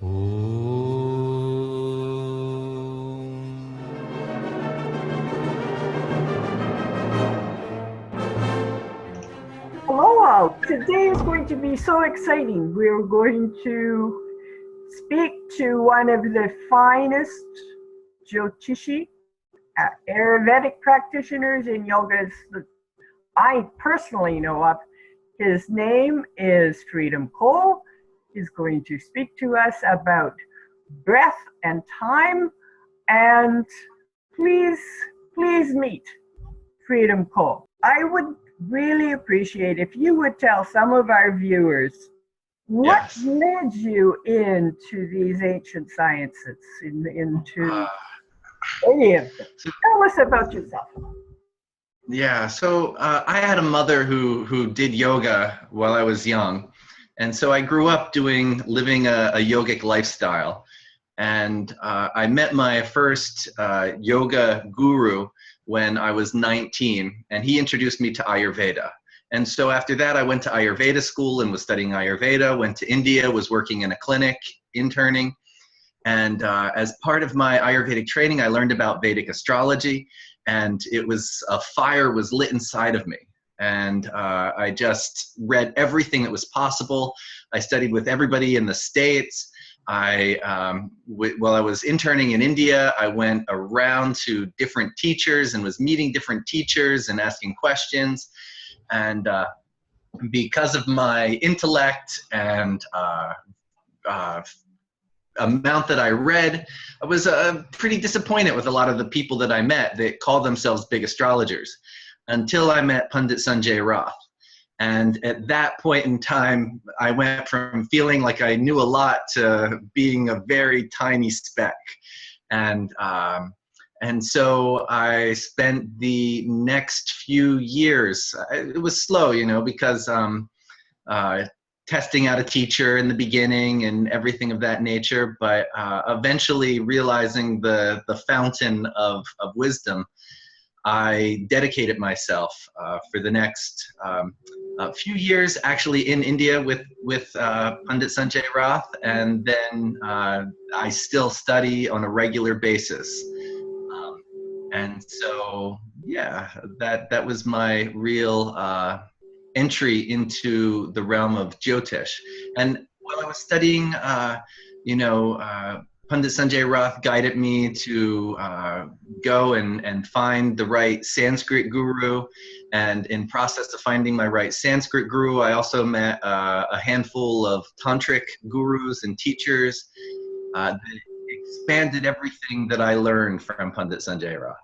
Hello all. Today is going to be so exciting. We're going to speak to one of the finest Jyotishi, Ayurvedic practitioners in yoga that I personally know of. His name is Freedom Cole. He's going to speak to us about breath and time. And please meet Freedom Cole. I would really appreciate if you would tell some of our viewers what Yes. led you into these ancient sciences, into any of them. Tell us about yourself. Yeah, so I had a mother who did yoga while I was young, and so I grew up living a yogic lifestyle. And I met my first yoga guru when I was 19, and he introduced me to Ayurveda. And so after that, I went to Ayurveda school and was studying Ayurveda, went to India, was working in a clinic, interning. And as part of my Ayurvedic training, I learned about Vedic astrology, and a fire was lit inside of me. And I just read everything that was possible. I studied with everybody in the States. While I was interning in India, I went around to different teachers and was meeting different teachers and asking questions. And because of my intellect and amount that I read, I was pretty disappointed with a lot of the people that I met that called themselves big astrologers, until I met Pandit Sanjay Roth. And at that point in time, I went from feeling like I knew a lot to being a very tiny speck. And so I spent the next few years, it was slow, because testing out a teacher in the beginning and everything of that nature, but eventually realizing the fountain of wisdom, I dedicated myself for the next few years, actually in India with Pandit Sanjay Roth, and then I still study on a regular basis. And so, yeah, that was my real entry into the realm of Jyotish. And while I was studying, Pandit Sanjay Roth guided me to go and find the right Sanskrit guru. And in process of finding my right Sanskrit guru, I also met a handful of tantric gurus and teachers that expanded everything that I learned from Pandit Sanjay Roth.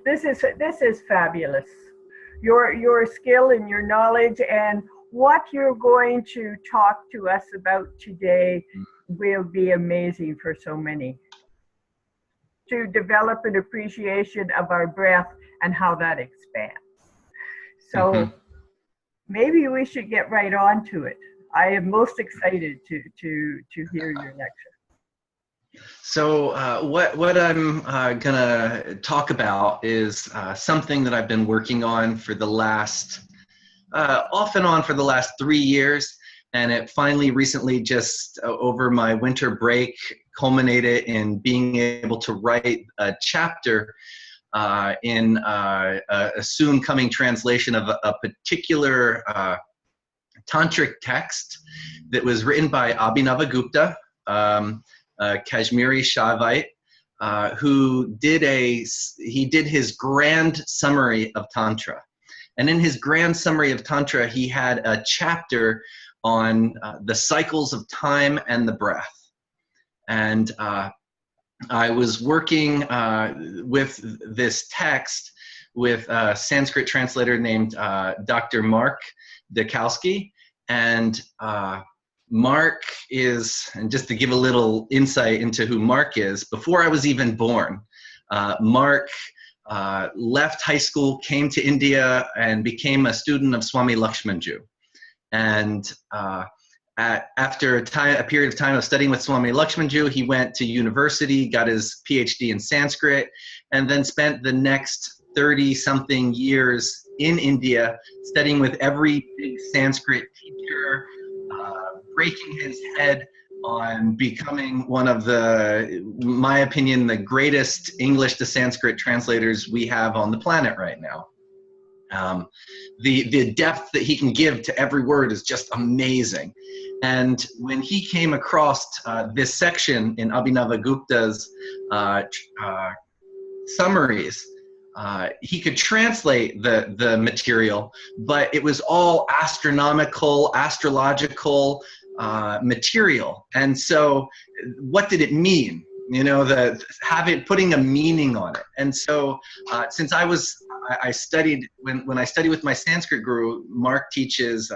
This is fabulous. Your skill and your knowledge and what you're going to talk to us about today will be amazing for so many. To develop an appreciation of our breath and how that expands. So maybe we should get right on to it. I am most excited to hear your lecture. So what I'm gonna talk about is something that I've been working on for the last, off and on for the last 3 years, and it finally recently just over my winter break culminated in being able to write a chapter in a soon coming translation of a particular tantric text that was written by Abhinavagupta, Kashmiri Shaivite, who did his grand summary of Tantra. And in his grand summary of Tantra, he had a chapter on the cycles of time and the breath. And I was working with this text with a Sanskrit translator named Dr. Mark Dukowski. And Mark is, and just to give a little insight into who Mark is, before I was even born, Mark left high school, came to India, and became a student of Swami Lakshmanju. And after a period of time of studying with Swami Lakshmanju, he went to university, got his PhD in Sanskrit, and then spent the next 30-something years in India studying with every big Sanskrit teacher, breaking his head on becoming one of the, my opinion, the greatest English to Sanskrit translators we have on the planet right now. The depth that he can give to every word is just amazing. And when he came across this section in Abhinavagupta's summaries, he could translate the material, but it was all astronomical, astrological material. And so what did it mean? You know, putting a meaning on it. And so since I studied, when I studied with my Sanskrit guru, Mark teaches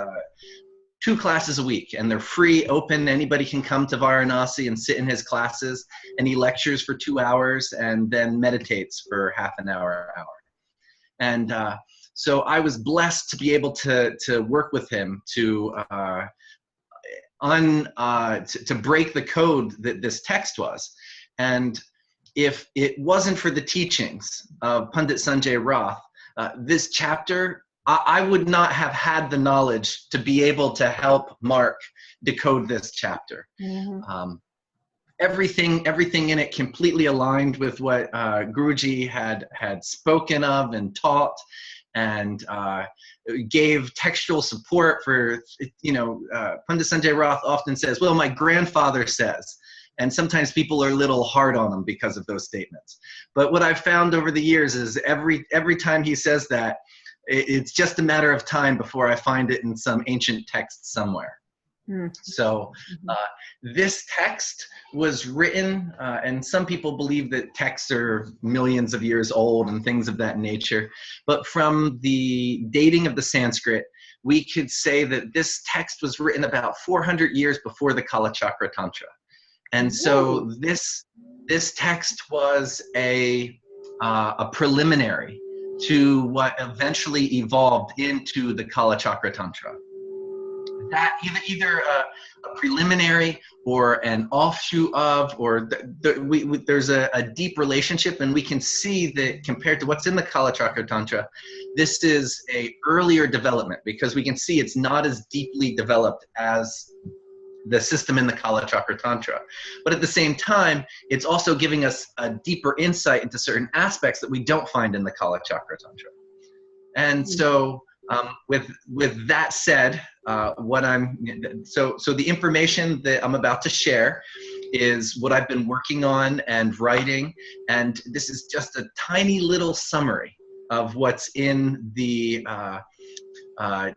2 classes a week, and they're free, open. Anybody can come to Varanasi and sit in his classes, and he lectures for 2 hours and then meditates for half an hour. And so I was blessed to be able to work with him to break the code that this text was. And if it wasn't for the teachings of Pandit Sanjay Roth, this chapter, I would not have had the knowledge to be able to help Mark decode this chapter. Mm-hmm. Everything in it completely aligned with what Guruji had spoken of and taught, and gave textual support for, Pandit Sanjay Roth often says, well, my grandfather says, and sometimes people are a little hard on him because of those statements. But what I've found over the years is every time he says that, it's just a matter of time before I find it in some ancient text somewhere. So this text was written, and some people believe that texts are millions of years old and things of that nature. But from the dating of the Sanskrit, we could say that this text was written about 400 years before the Kalachakra Tantra. And so this text was a preliminary to what eventually evolved into the Kalachakra Tantra. That either a preliminary or an offshoot of, or there's a deep relationship, and we can see that compared to what's in the Kalachakra Tantra, this is a earlier development, because we can see it's not as deeply developed as the system in the Kalachakra Tantra. But at the same time, it's also giving us a deeper insight into certain aspects that we don't find in the Kalachakra Tantra. And so with that said, so the information that I'm about to share is what I've been working on and writing, and this is just a tiny little summary of what's in the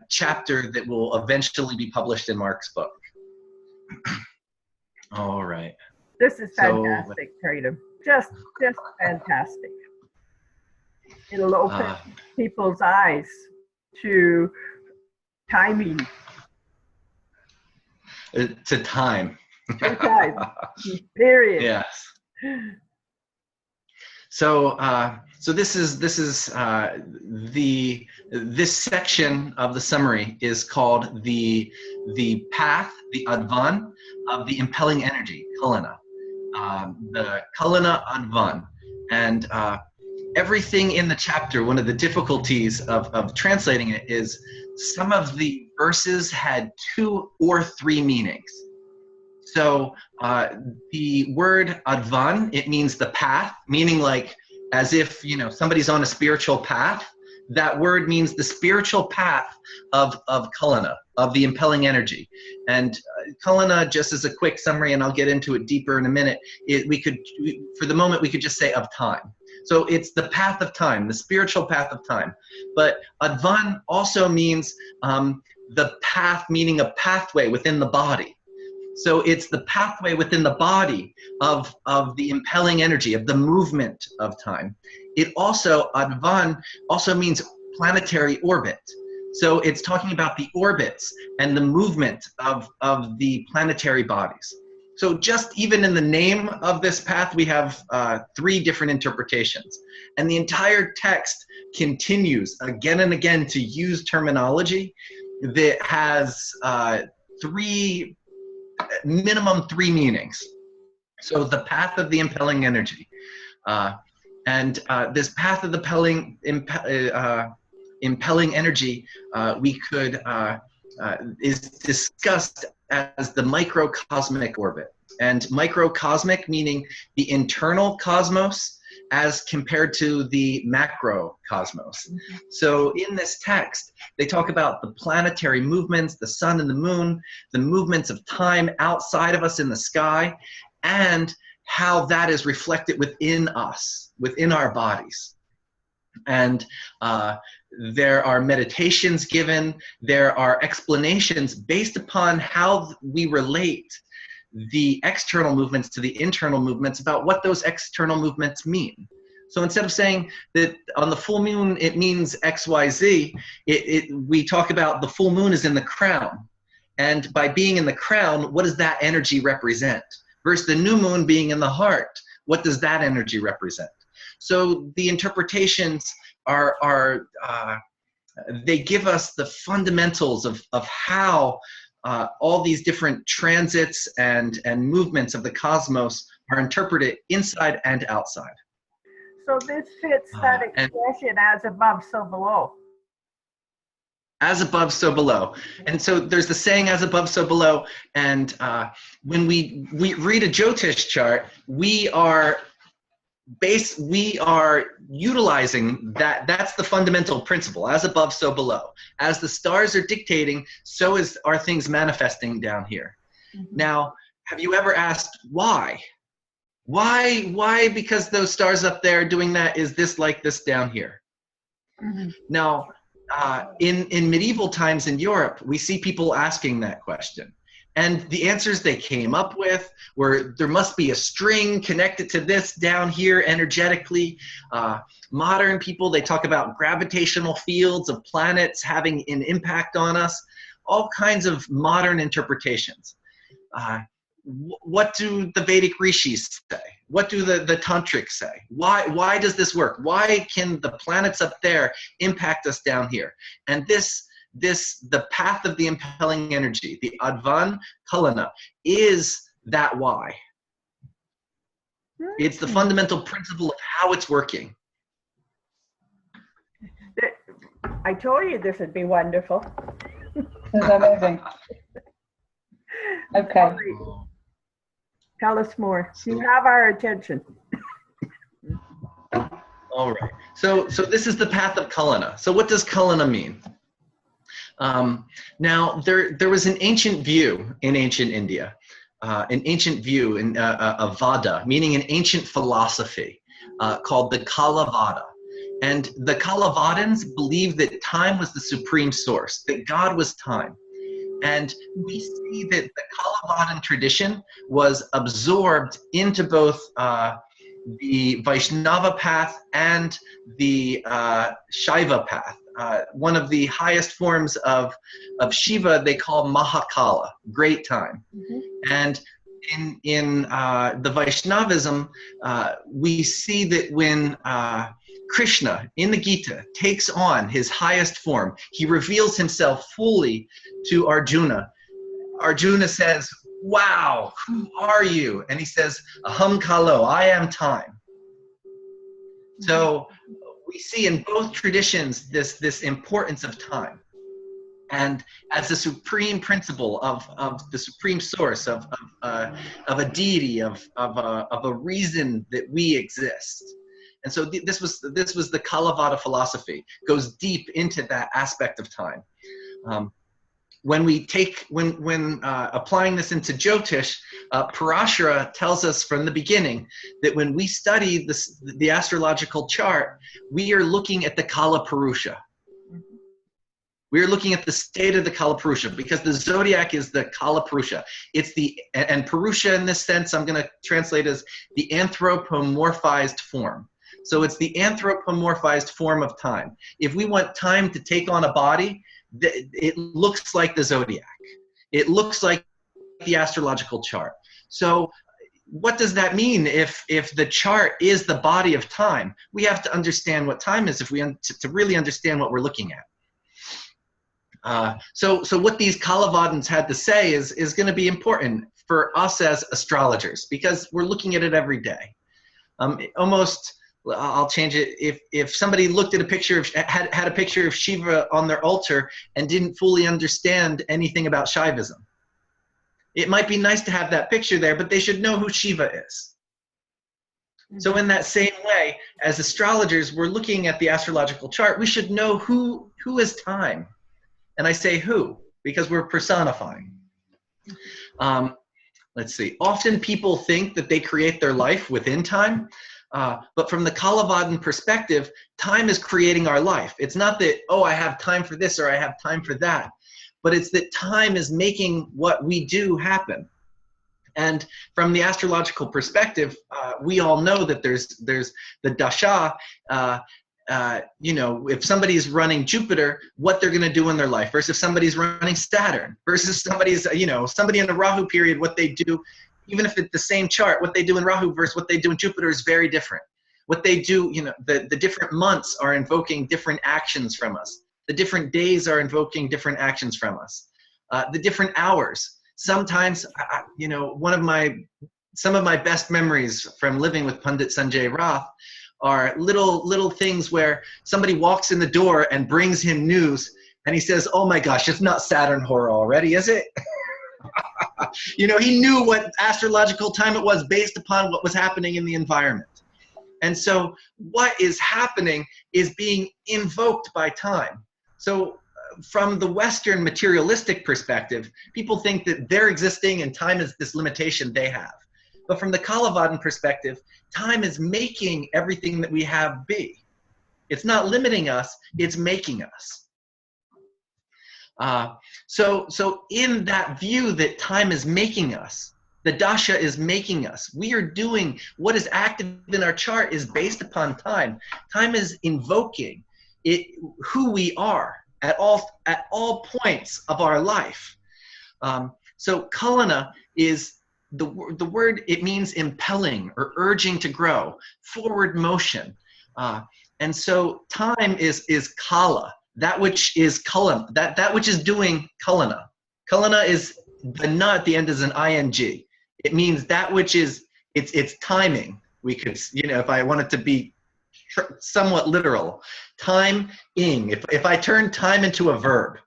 chapter that will eventually be published in Mark's book. All right. This is fantastic, Tatum. Just fantastic. It'll open people's eyes to timing. To time. To time. Period. Yes. So this section of the summary is called the path, the advan of the impelling energy, Kalana. The Kalana advan. And everything in the chapter, one of the difficulties of translating it is some of the verses had 2 or 3 meanings. So the word advan, it means the path, meaning like as if, somebody's on a spiritual path. That word means the spiritual path of Kalana, of the impelling energy. And Kalana, just as a quick summary, and I'll get into it deeper in a minute, for the moment, we could just say of time. So it's the path of time, the spiritual path of time. But advan also means the path, meaning a pathway within the body. So it's the pathway within the body of the impelling energy, of the movement of time. It also, advan also means planetary orbit. So it's talking about the orbits and the movement of the planetary bodies. So just even in the name of this path, we have 3 different interpretations. And the entire text continues again and again to use terminology that has minimum 3 meanings. So the path of the impelling energy. And this path of the impelling energy, we could, is discussed as the microcosmic orbit. And microcosmic meaning the internal cosmos as compared to the macrocosmos. So in this text, they talk about the planetary movements, the sun and the moon, the movements of time outside of us in the sky, and how that is reflected within us, within our bodies. And there are meditations given, there are explanations based upon how we relate the external movements to the internal movements about what those external movements mean. So instead of saying that on the full moon it means XYZ, we talk about the full moon is in the crown. And by being in the crown, what does that energy represent? Versus the new moon being in the heart, what does that energy represent? So the interpretations they give us the fundamentals of how all these different transits and movements of the cosmos are interpreted inside and outside. So this fits that expression, as above, so below. As above, so below. And so there's the saying, as above, so below. And when we read a Jyotish chart, we are utilizing that. That's the fundamental principle, as above, so below. As the stars are dictating, so are things manifesting down here. Mm-hmm. Now, have you ever asked why? Why because those stars up there are doing that, is this like this down here? Mm-hmm. Now, in medieval times in Europe, we see people asking that question. And the answers they came up with were, there must be a string connected to this down here energetically. Modern people, they talk about gravitational fields of planets having an impact on us, all kinds of modern interpretations. What do the Vedic rishis say? What do the tantrics say? Why does this work? Why can the planets up there impact us down here? And the path of the impelling energy, the Advan Kalana, is that why. It's the fundamental principle of how it's working. I told you this would be wonderful. That's amazing. Okay. Tell us more. You have our attention. All right. So this is the path of Kalana. So what does Kalana mean? Now, there was an ancient view in ancient India, of Vada, meaning an ancient philosophy called the Kalavada. And the Kalavadans believed that time was the supreme source, that God was time. And we see that the Kalavadan tradition was absorbed into both the Vaishnava path and the Shaiva path. One of the highest forms of Shiva they call Mahakala, great time. Mm-hmm. And in the Vaishnavism, we see that when Krishna in the Gita takes on his highest form, he reveals himself fully to Arjuna. Arjuna says, "Wow, who are you?" And he says, "Aham Kalo, I am time." So we see in both traditions this importance of time, and as the supreme principle of the supreme source of a deity, of a reason that we exist. And so this was the Kalavada philosophy, goes deep into that aspect of time. When applying this into Jyotish, Parashara tells us from the beginning that when we study the astrological chart, we are looking at the Kala Purusha. We are looking at the state of the Kala Purusha, because the zodiac is the Kala Purusha. It's and Purusha in this sense, I'm going to translate as the anthropomorphized form. So it's the anthropomorphized form of time. If we want time to take on a body, it looks like the zodiac. It looks like the astrological chart. So what does that mean if the chart is the body of time? We have to understand what time is to really understand what we're looking at. So what these Kalavadans had to say is going to be important for us as astrologers, because we're looking at it every day. I'll change it. If somebody looked at a picture had a picture of Shiva on their altar and didn't fully understand anything about Shaivism, It might be nice to have that picture there, but they should know who Shiva is. So in that same way, as astrologers, we're looking at the astrological chart, we should know who is time. And I say who, because we're personifying. Let's see. Often people think that they create their life within time, but from the Kalavadan perspective, time is creating our life. It's not that, oh, I have time for this or I have time for that, but it's that time is making what we do happen. And from the astrological perspective, we all know that there's the dasha. You know, if somebody's running Jupiter, what they're going to do in their life, versus if somebody's running Saturn, versus somebody's, you know, somebody in the Rahu period, what they do, even if it's the same chart, what they do in Rahu versus what they do in Jupiter is very different. What they do, you know, the different months are invoking different actions from us. The different days are invoking different actions from us. The different hours. Sometimes, you know, some of my best memories from living with Pandit Sanjay Rath are little things where somebody walks in the door and brings him news, and he says, "Oh my gosh, it's not Saturn horror already, is it?" You know, he knew what astrological time it was based upon what was happening in the environment. And so what is happening is being invoked by time. So from the Western materialistic perspective, people think that they're existing and time is this limitation they have. But from the Kalavadan perspective, time is making everything that we have be. It's not limiting us, it's making us. So in that view that time is making us, the dasha is making us, we are doing what is active in our chart is based upon time. Time is invoking who we are at all points of our life. So Kalana is the word, it means impelling or urging to grow, forward motion. And so time is kala, that which is kalana, that which is doing kalana. Kalana is, the na at the end is an ing. It means that which is, it's timing. We could, you know, if I wanted to be somewhat literal, timing. If I turn time into a verb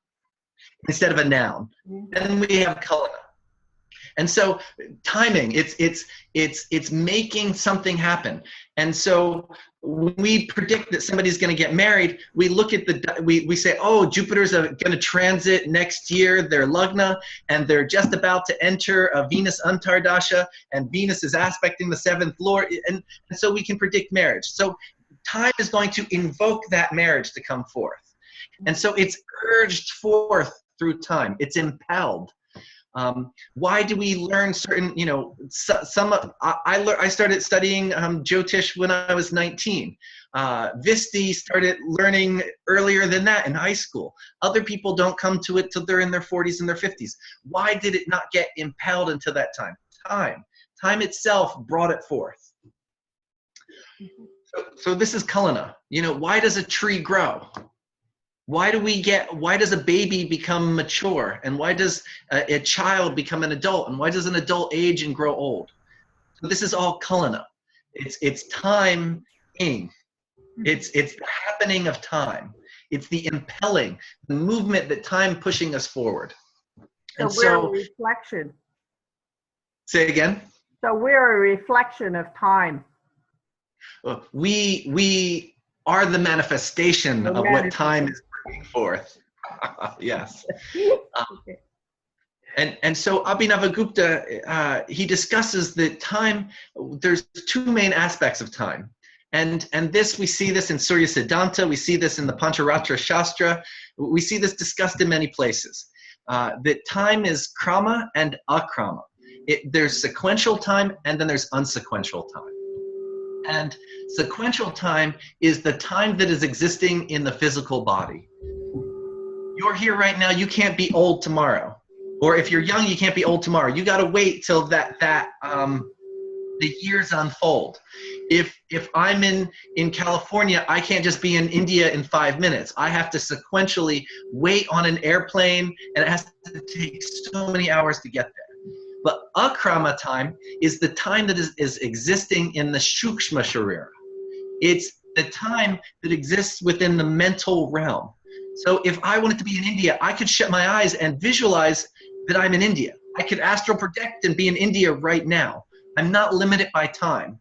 instead of a noun, then we have kalana. And so timing, it's making something happen. And so when we predict that somebody's going to get married, we look at we say, oh, Jupiter's going to transit next year, their lagna, and they're just about to enter a Venus Antardasha, and Venus is aspecting the 7th lord, and so we can predict marriage. So time is going to invoke that marriage to come forth. And so it's urged forth through time. It's impelled. Why do we learn certain, you know, I started studying Jyotish when I was 19. Visti started learning earlier than that in high school. Other people don't come to it till they're in their 40s and their 50s. Why did it not get impelled until that time? Time itself brought it forth. So this is Kalana. You know, why does a tree grow? Why does a baby become mature? And why does a child become an adult? And why does an adult age and grow old? So this is all Kalana. It's time in. It's the happening of time. It's the impelling, the movement that time pushing us forward. And so we're a reflection. Say again? So we're a reflection of time. We are the manifestation of what time is bringing forth. Yes. Okay. And so Abhinavagupta, he discusses that time, there's two main aspects of time. And this, we see this in Surya Siddhanta, we see this in the Pancharatra Shastra, we see this discussed in many places. That time is krama and akrama. There's sequential time and then there's unsequential time. And sequential time is the time that is existing in the physical body. You're here right now, you can't be old tomorrow. Or if you're young, you can't be old tomorrow. You gotta wait till the years unfold. If I'm in California, I can't just be in India in 5 minutes. I have to sequentially wait on an airplane, and it has to take so many hours to get there. But akrama time is the time that is existing in the shukshma sharira. It's the time that exists within the mental realm. So if I wanted to be in India, I could shut my eyes and visualize that I'm in India. I could astral project and be in India right now. I'm not limited by time.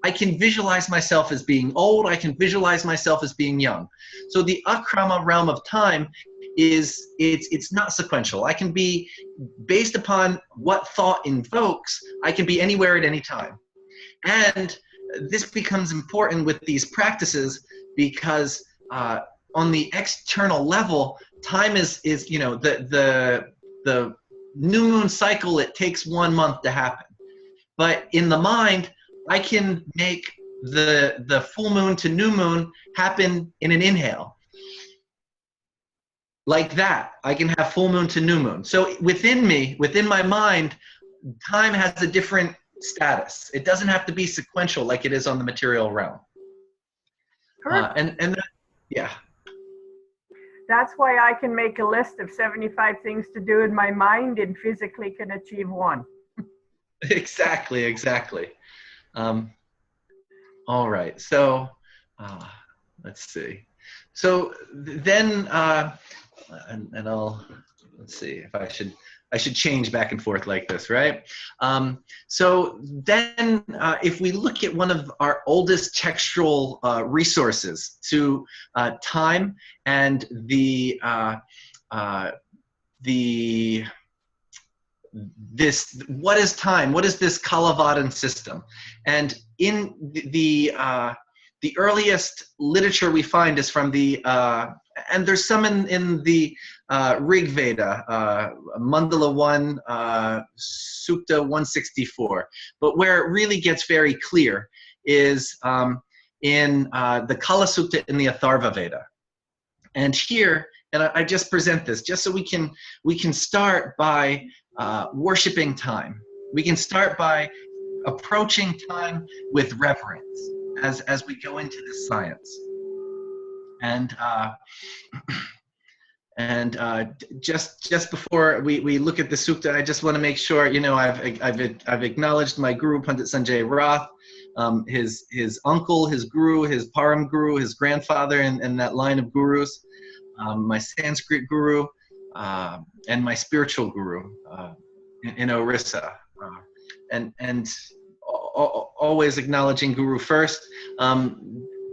I can visualize myself as being old. I can visualize myself as being young. So the akrama realm of time is, it's not sequential. I can be, based upon what thought invokes, I can be anywhere at any time. And this becomes important with these practices because on the external level, time is you know, the new moon cycle, it takes 1 month to happen. But in the mind, I can make the full moon to new moon happen in an inhale. Like that, I can have full moon to new moon. So within me, within my mind, time has a different status. It doesn't have to be sequential like it is on the material realm. Yeah. That's why I can make a list of 75 things to do in my mind and physically can achieve one. Exactly, exactly. All right, so let's see. So then, and I'll, let's see if I should change back and forth like this, right? So then if we look at one of our oldest textual resources to time and what is time? What is this Kalavadan system? And in the earliest literature we find is from the, and there's some in the Rig Veda, Mandala 1, Sukta 164. But where it really gets very clear is in the Kala Sukta in the Atharva Veda. And here, and I just present this just so we can start by worshiping time. We can start by approaching time with reverence as we go into this science. And just before we look at the sukta, I just want to make sure, you know, I've acknowledged my guru Pandit Sanjay Rath, his uncle, his guru, his param guru, his grandfather, and that line of gurus, my Sanskrit guru, and my spiritual guru in Orissa, and always acknowledging guru first.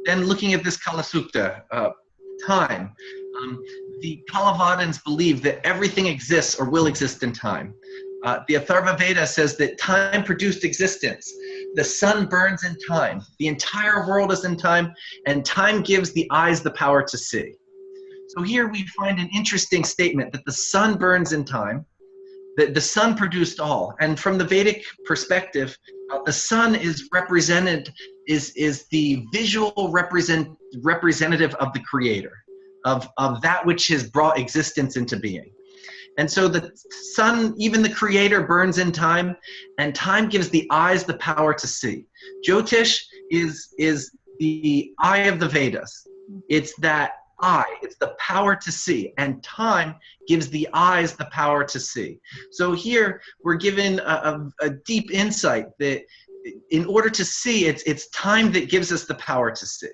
Then looking at this Kala Sukta, time. The Kalavadins believe that everything exists or will exist in time. The Atharva Veda says that time produced existence. The sun burns in time. The entire world is in time, and time gives the eyes the power to see. So here we find an interesting statement that the sun burns in time, that the sun produced all. And from the Vedic perspective, the sun is represented, is the visual representative of the creator, of that which has brought existence into being. And so the sun, even the creator, burns in time, and time gives the eyes the power to see. Jyotish is the eye of the Vedas. It's that eye, it's the power to see, and time gives the eyes the power to see. So here we're given a deep insight that in order to see, it's time that gives us the power to see.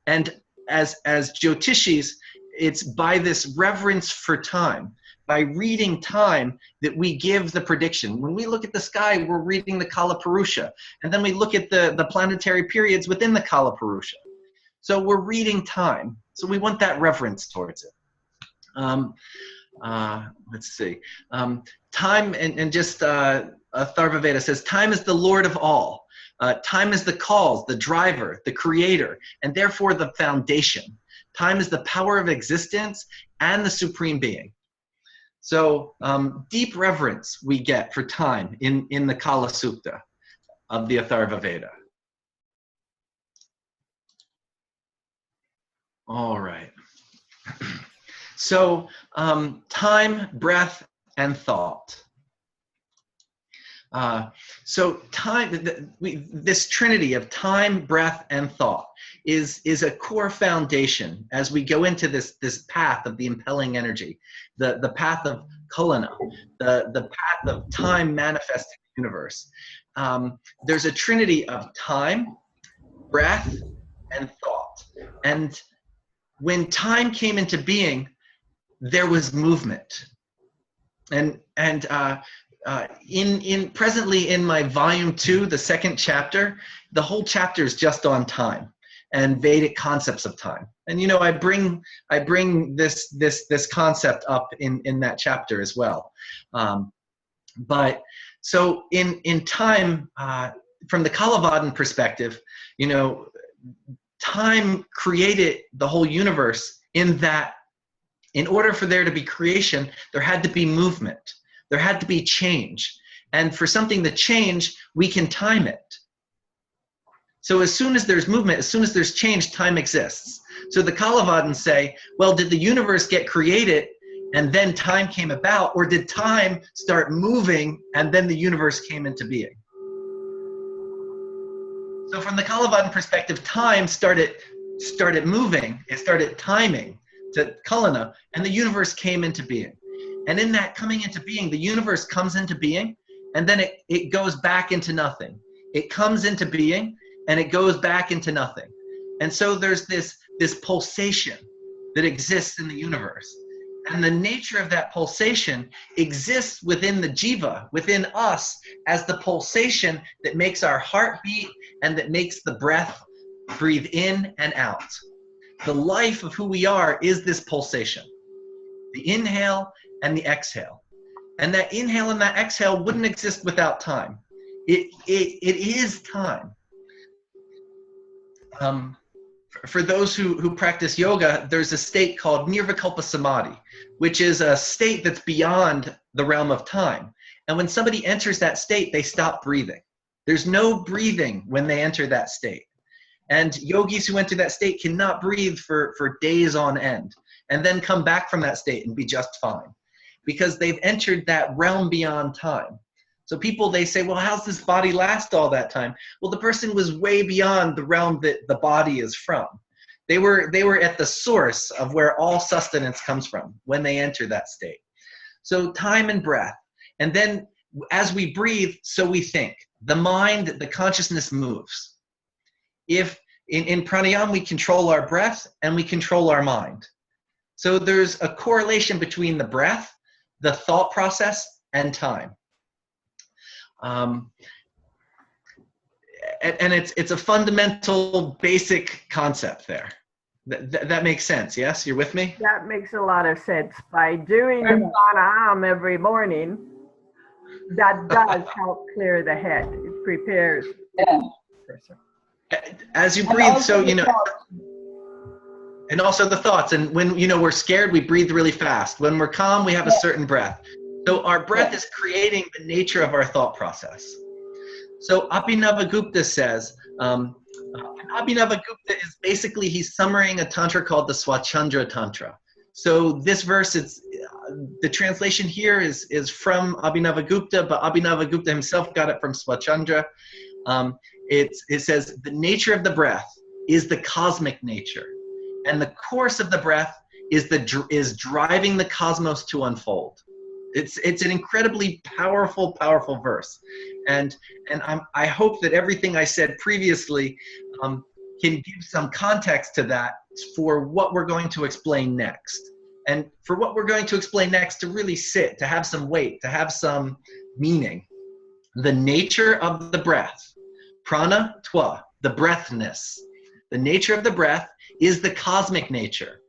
And as Jyotishis, it's by this reverence for time, by reading time, that we give the prediction. When we look at the sky, we're reading the Kala Purusha, and then we look at the planetary periods within the Kala Purusha. So we're reading time. So we want that reverence towards it. Let's see. Time, and just Atharva Veda says, time is the Lord of all. Time is the cause, the driver, the creator, and therefore the foundation. Time is the power of existence and the supreme being. So deep reverence we get for time in the Kala Sukta of the Atharva Veda. All right. So time, breath, and thought. So time, this trinity of time, breath, and thought is a core foundation as we go into this path of the impelling energy, the path of Kulana, the path of time manifesting the universe. There's a trinity of time, breath, and thought. And when time came into being, there was movement. And presently in my volume 2, the second chapter, the whole chapter is just on time and Vedic concepts of time. And you know, I bring this concept up in that chapter as well. But so in time, from the Kalavadan perspective, you know, time created the whole universe, in that in order for there to be creation, there had to be movement. There had to be change. And for something to change, we can time it. So as soon as there's movement, as soon as there's change, time exists. So the Kalavadins say, well, did the universe get created and then time came about, or did time start moving and then the universe came into being? So from the Kalavadin perspective, time started moving, it started timing to Kalana, and the universe came into being. And in that coming into being, the universe comes into being, and then it goes back into nothing. It comes into being, and it goes back into nothing. And so there's this pulsation that exists in the universe. And the nature of that pulsation exists within the jiva, within us, as the pulsation that makes our heart beat and that makes the breath breathe in and out. The life of who we are is this pulsation, the inhale and the exhale. And that inhale and that exhale wouldn't exist without time. It is time. For those who practice yoga, there's a state called Nirvikalpa Samadhi, which is a state that's beyond the realm of time. And when somebody enters that state, they stop breathing. There's no breathing when they enter that state. And yogis who enter that state cannot breathe for days on end and then come back from that state and be just fine, because they've entered that realm beyond time. So people, they say, well, how's this body last all that time? Well, the person was way beyond the realm that the body is from. They were at the source of where all sustenance comes from when they enter that state. So time and breath. And then as we breathe, so we think. The mind, the consciousness moves. If in pranayama, we control our breath and we control our mind. So there's a correlation between the breath, the thought process, and time. And it's a fundamental, basic concept there. That makes sense, yes? You're with me? That makes a lot of sense. By doing the pranayama every morning, that does help clear the head. It prepares Yeah. the person. As you breathe, so, you know, and also the thoughts. And when, you know, we're scared, we breathe really fast. When we're calm, we have a certain breath. So our breath is creating the nature of our thought process. So Abhinavagupta says, Abhinavagupta is basically, he's summarizing a tantra called the Swachandra Tantra. So this verse, it's the translation here is from Abhinavagupta, but Abhinavagupta himself got it from Swachandra. It says, the nature of the breath is the cosmic nature, and the course of the breath is driving the cosmos to unfold. It's an incredibly powerful verse, and I hope that everything I said previously can give some context to that for what we're going to explain next, and for what we're going to explain next to really sit, to have some weight, to have some meaning. The nature of the breath, prana twa, the breathness. The nature of the breath is the cosmic nature.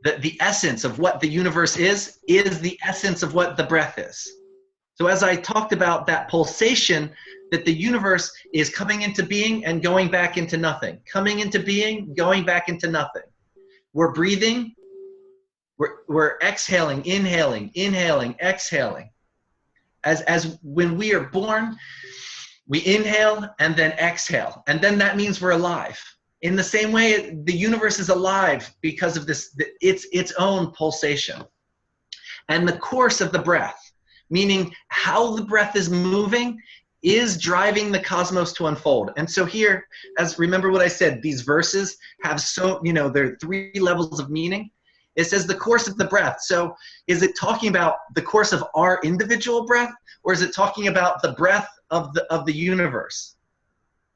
The essence of what the universe is the essence of what the breath is. So as I talked about that pulsation, that the universe is coming into being and going back into nothing. Coming into being, going back into nothing. We're breathing, we're exhaling, inhaling, exhaling. As when we are born, we inhale and then exhale. And then that means we're alive. In the same way, the universe is alive because of its own pulsation. And the course of the breath, meaning how the breath is moving, is driving the cosmos to unfold. And so here, remember what I said, these verses have there are 3 levels of meaning. It says the course of the breath. So is it talking about the course of our individual breath, or is it talking about the breath of the universe?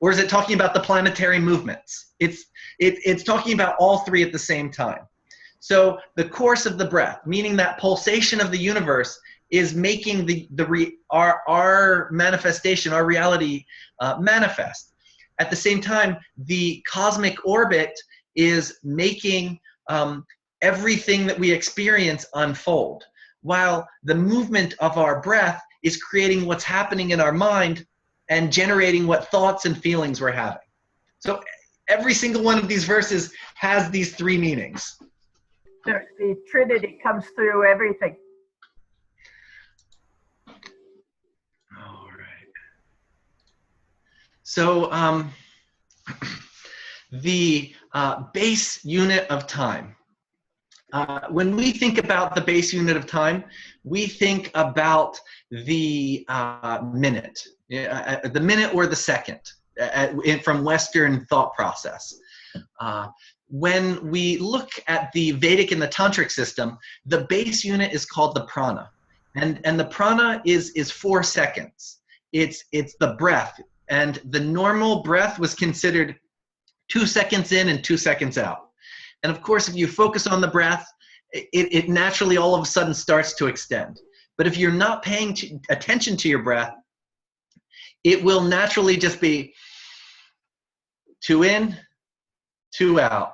Or is it talking about the planetary movements? It's talking about all 3 at the same time. So the course of the breath, meaning that pulsation of the universe, is making our manifestation, our reality manifest. At the same time, the cosmic orbit is making everything that we experience unfold, while the movement of our breath is creating what's happening in our mind and generating what thoughts and feelings we're having. So every single one of these verses has these three meanings. The Trinity comes through everything. All right. So the base unit of time. When we think about the base unit of time, we think about the minute, the minute or the second from Western thought process. When we look at the Vedic and the Tantric system, the base unit is called the prana. And the prana is 4 seconds. It's the breath. And the normal breath was considered 2 seconds in and 2 seconds out. And of course, if you focus on the breath, it naturally all of a sudden starts to extend. But if you're not paying attention to your breath, it will naturally just be 2 in, 2 out,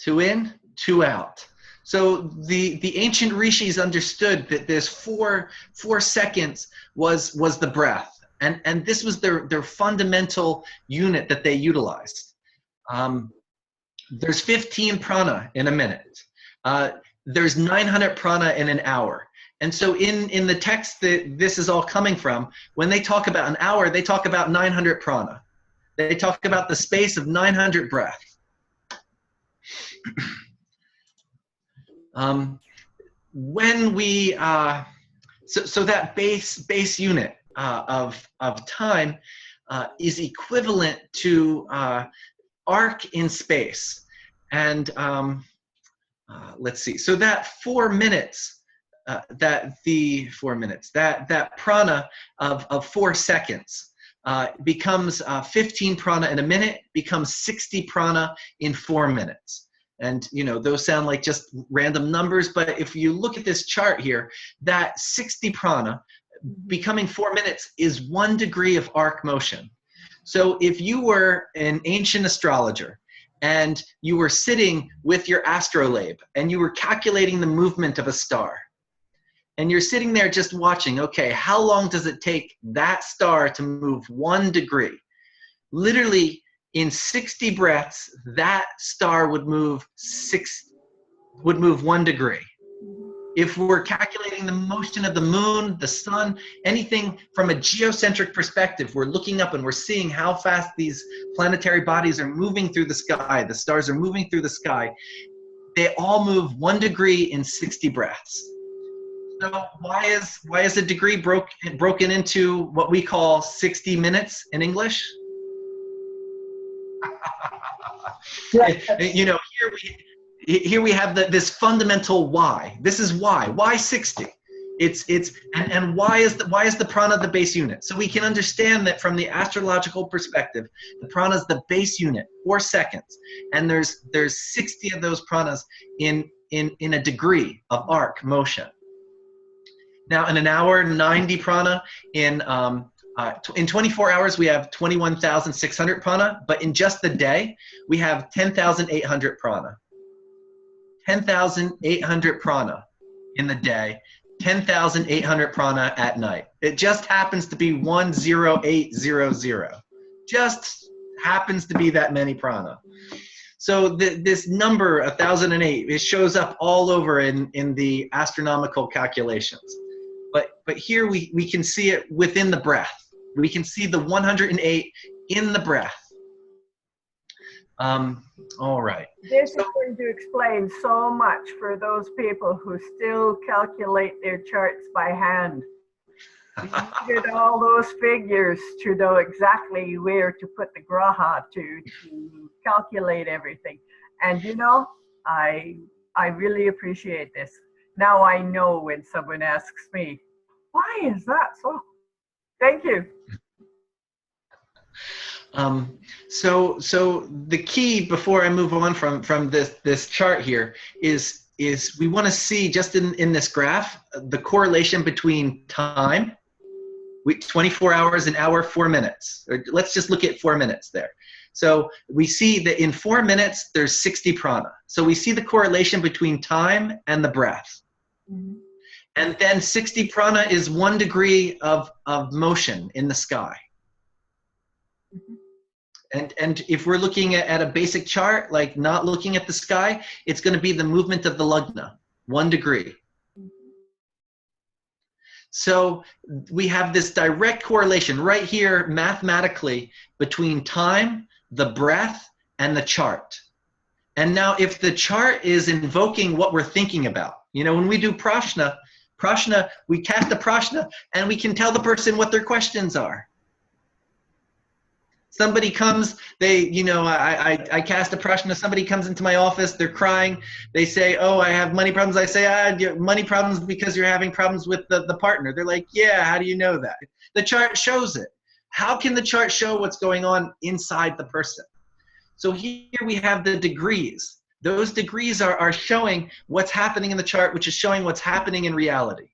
2 in, 2 out. So the ancient rishis understood that this 4 seconds was the breath. And this was their fundamental unit that they utilized. There's 15 prana in a minute. There's 900 prana in an hour. And so in the text that this is all coming from, when they talk about an hour, they talk about 900 prana. They talk about the space of 900 breath. When we, so that base unit of time is equivalent to arc in space. And let's see, so that 4 minutes, that 4 minutes, that prana of 4 seconds becomes 15 prana in a minute, becomes 60 prana in 4 minutes. And you know, those sound like just random numbers, but if you look at this chart here, that 60 prana becoming 4 minutes is 1 degree of arc motion. So if you were an ancient astrologer and you were sitting with your astrolabe and you were calculating the movement of a star, and you're sitting there just watching, okay, how long does it take that star to move 1 degree? Literally in 60 breaths, that star would move 1 degree. If we're calculating the motion of the moon, the sun, anything from a geocentric perspective, we're looking up and we're seeing how fast these planetary bodies are moving through the sky, the stars are moving through the sky. They all move 1 degree in 60 breaths. So why is a degree broken into what we call 60 minutes in English? You know, here we have this fundamental why. This is why. Why 60? And why is the prana the base unit? So we can understand that from the astrological perspective, the prana is the base unit, 4 seconds, and there's 60 of those pranas in a degree of arc motion. Now, in an hour, 90 prana. In 24 hours, we have 21,600 prana, but in just the day, we have 10,800 prana. 10,800 prana in the day, 10,800 prana at night. It just happens to be 10800. Just happens to be that many prana. So this number, 1,008, it shows up all over in the astronomical calculations. But here we can see it within the breath. We can see the 108 in the breath. All right. This is going to explain so much for those people who still calculate their charts by hand. You needed all those figures to know exactly where to put the graha to calculate everything. And you know, I really appreciate this. Now I know when someone asks me, why is that so? Thank you. So the key, before I move on from this chart here, is we want to see just in this graph, the correlation between time, 24 hours, an hour, 4 minutes. Or let's just look at 4 minutes there. So we see that in 4 minutes, there's 60 prana. So we see the correlation between time and the breath. Mhm. And then 60 prana is 1 degree of motion in the sky. And if we're looking at a basic chart, like not looking at the sky, it's going to be the movement of the lagna, 1 degree. So we have this direct correlation right here mathematically between time, the breath, and the chart. And now if the chart is invoking what we're thinking about, you know, when we do prashna, we cast a prashna and we can tell the person what their questions are. Somebody comes, I cast a prashna, somebody comes into my office, they're crying, they say, oh, I have money problems. I say, money problems because you're having problems with the partner. They're like, yeah, how do you know that? The chart shows it. How can the chart show what's going on inside the person? So here we have the degrees. Those degrees are showing what's happening in the chart, which is showing what's happening in reality.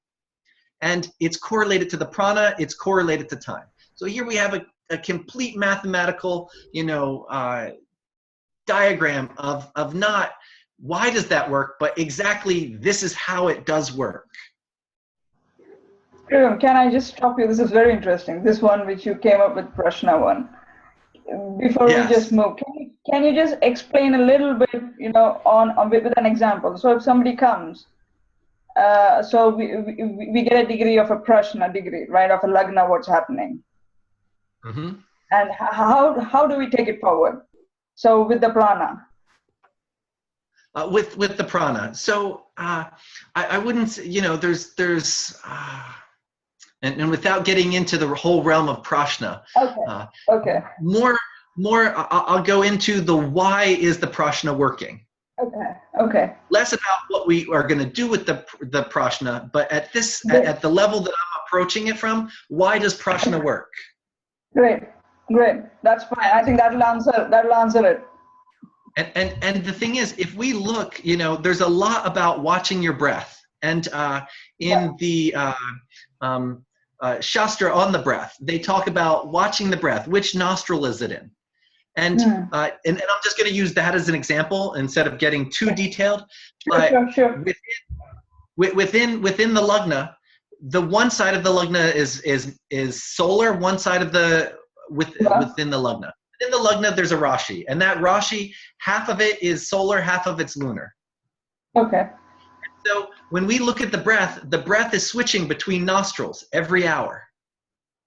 And it's correlated to the prana, it's correlated to time. So here we have a complete mathematical, diagram of not why does that work, but exactly this is how it does work. Can I just stop you? This is very interesting. This one which you came up with, Prashna one. Before Yes. we just move, can you just explain a little bit, with an example? So if somebody comes, so we get a degree of a Prashna degree, right, of a lagna, what's happening. Mm-hmm. And how do we take it forward? So with the prana. With the prana. So I wouldn't say, there's and without getting into the whole realm of prashna. Okay. Okay. More I'll go into the why is the prashna working. Okay. Okay. Less about what we are going to do with the prashna, but at the level that I'm approaching it from, why does prashna work? Great. That's fine. I think that'll answer it. And the thing is, if we look, there's a lot about watching your breath. And in the Shastra on the breath, they talk about watching the breath. Which nostril is it in? And and I'm just going to use that as an example instead of getting too detailed. But Sure. within the lagna, the one side of the lagna is solar. One side of within the lagna. In the lagna, there's a Rashi, and that Rashi, half of it is solar, half of it's lunar. Okay. So when we look at the breath is switching between nostrils every hour.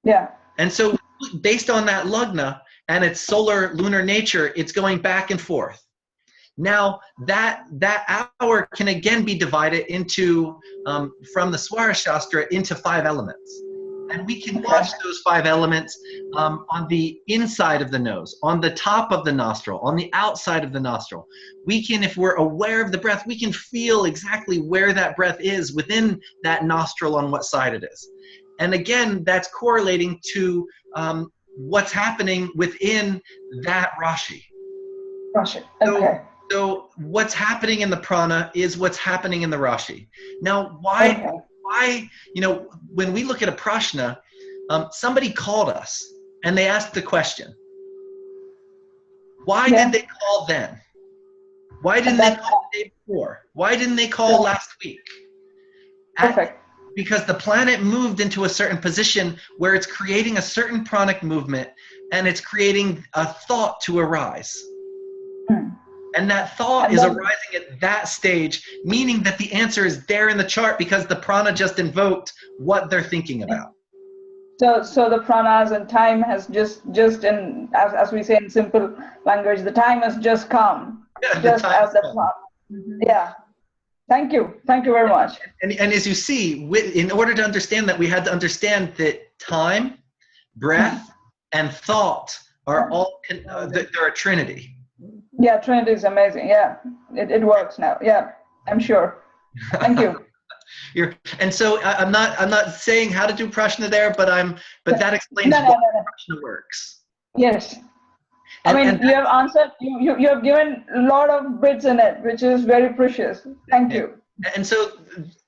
Yeah. And so based on that lagna and its solar lunar nature, it's going back and forth. Now that hour can again be divided into, from the Swara Shastra, into 5 elements. And we can watch those 5 elements on the inside of the nose, on the top of the nostril, on the outside of the nostril. We can, if we're aware of the breath, we can feel exactly where that breath is within that nostril, on what side it is. And again, that's correlating to what's happening within that Rashi. Rashi. Okay. So what's happening in the prana is what's happening in the Rashi. Now, why, when we look at a prashna, somebody called us and they asked the question, why did they call then? Why didn't they call the day before? Why didn't they call last week? Perfect. Because the planet moved into a certain position where it's creating a certain pranic movement and it's creating a thought to arise. And that thought is arising at that stage, meaning that the answer is there in the chart because the prana just invoked what they're thinking about. So the pranas and time has just in, as we say in simple language, the time has just come. Yeah, just as the prana. Yeah. Thank you very much. And as you see, in order to understand that, we had to understand that time, breath, and thought are all, they're a trinity. Yeah, Trinity is amazing. Yeah, it works now. Yeah, I'm sure. Thank you. And so I'm not saying how to do prashna there, but that explains how prashna works. Yes. I mean, you have answered, you have given a lot of bits in it, which is very precious. Thank you. And so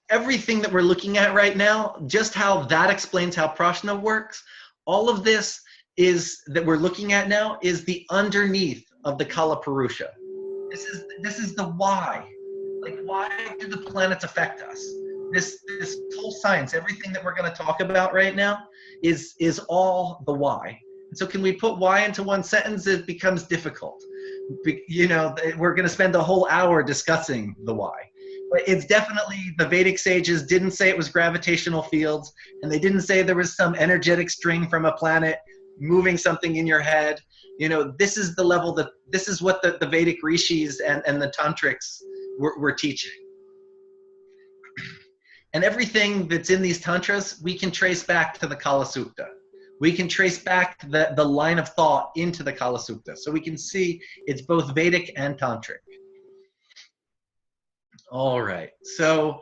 everything that we're looking at right now, just how that explains how prashna works, all of this is that we're looking at now is the underneath of the Kalapurusha. This is the why. Like, why do the planets affect us? This whole science, everything that we're going to talk about right now is all the why. And so can we put why into one sentence? It becomes difficult. You know, we're going to spend a whole hour discussing the why. But it's definitely, the Vedic sages didn't say it was gravitational fields, and they didn't say there was some energetic string from a planet moving something in your head. You know, this is the level that, this is what the Vedic rishis and the tantrics were teaching. And everything that's in these tantras, we can trace back to the Kala Sutta. We can trace back the line of thought into the Kala Sutta. So we can see it's both Vedic and tantric. All right. So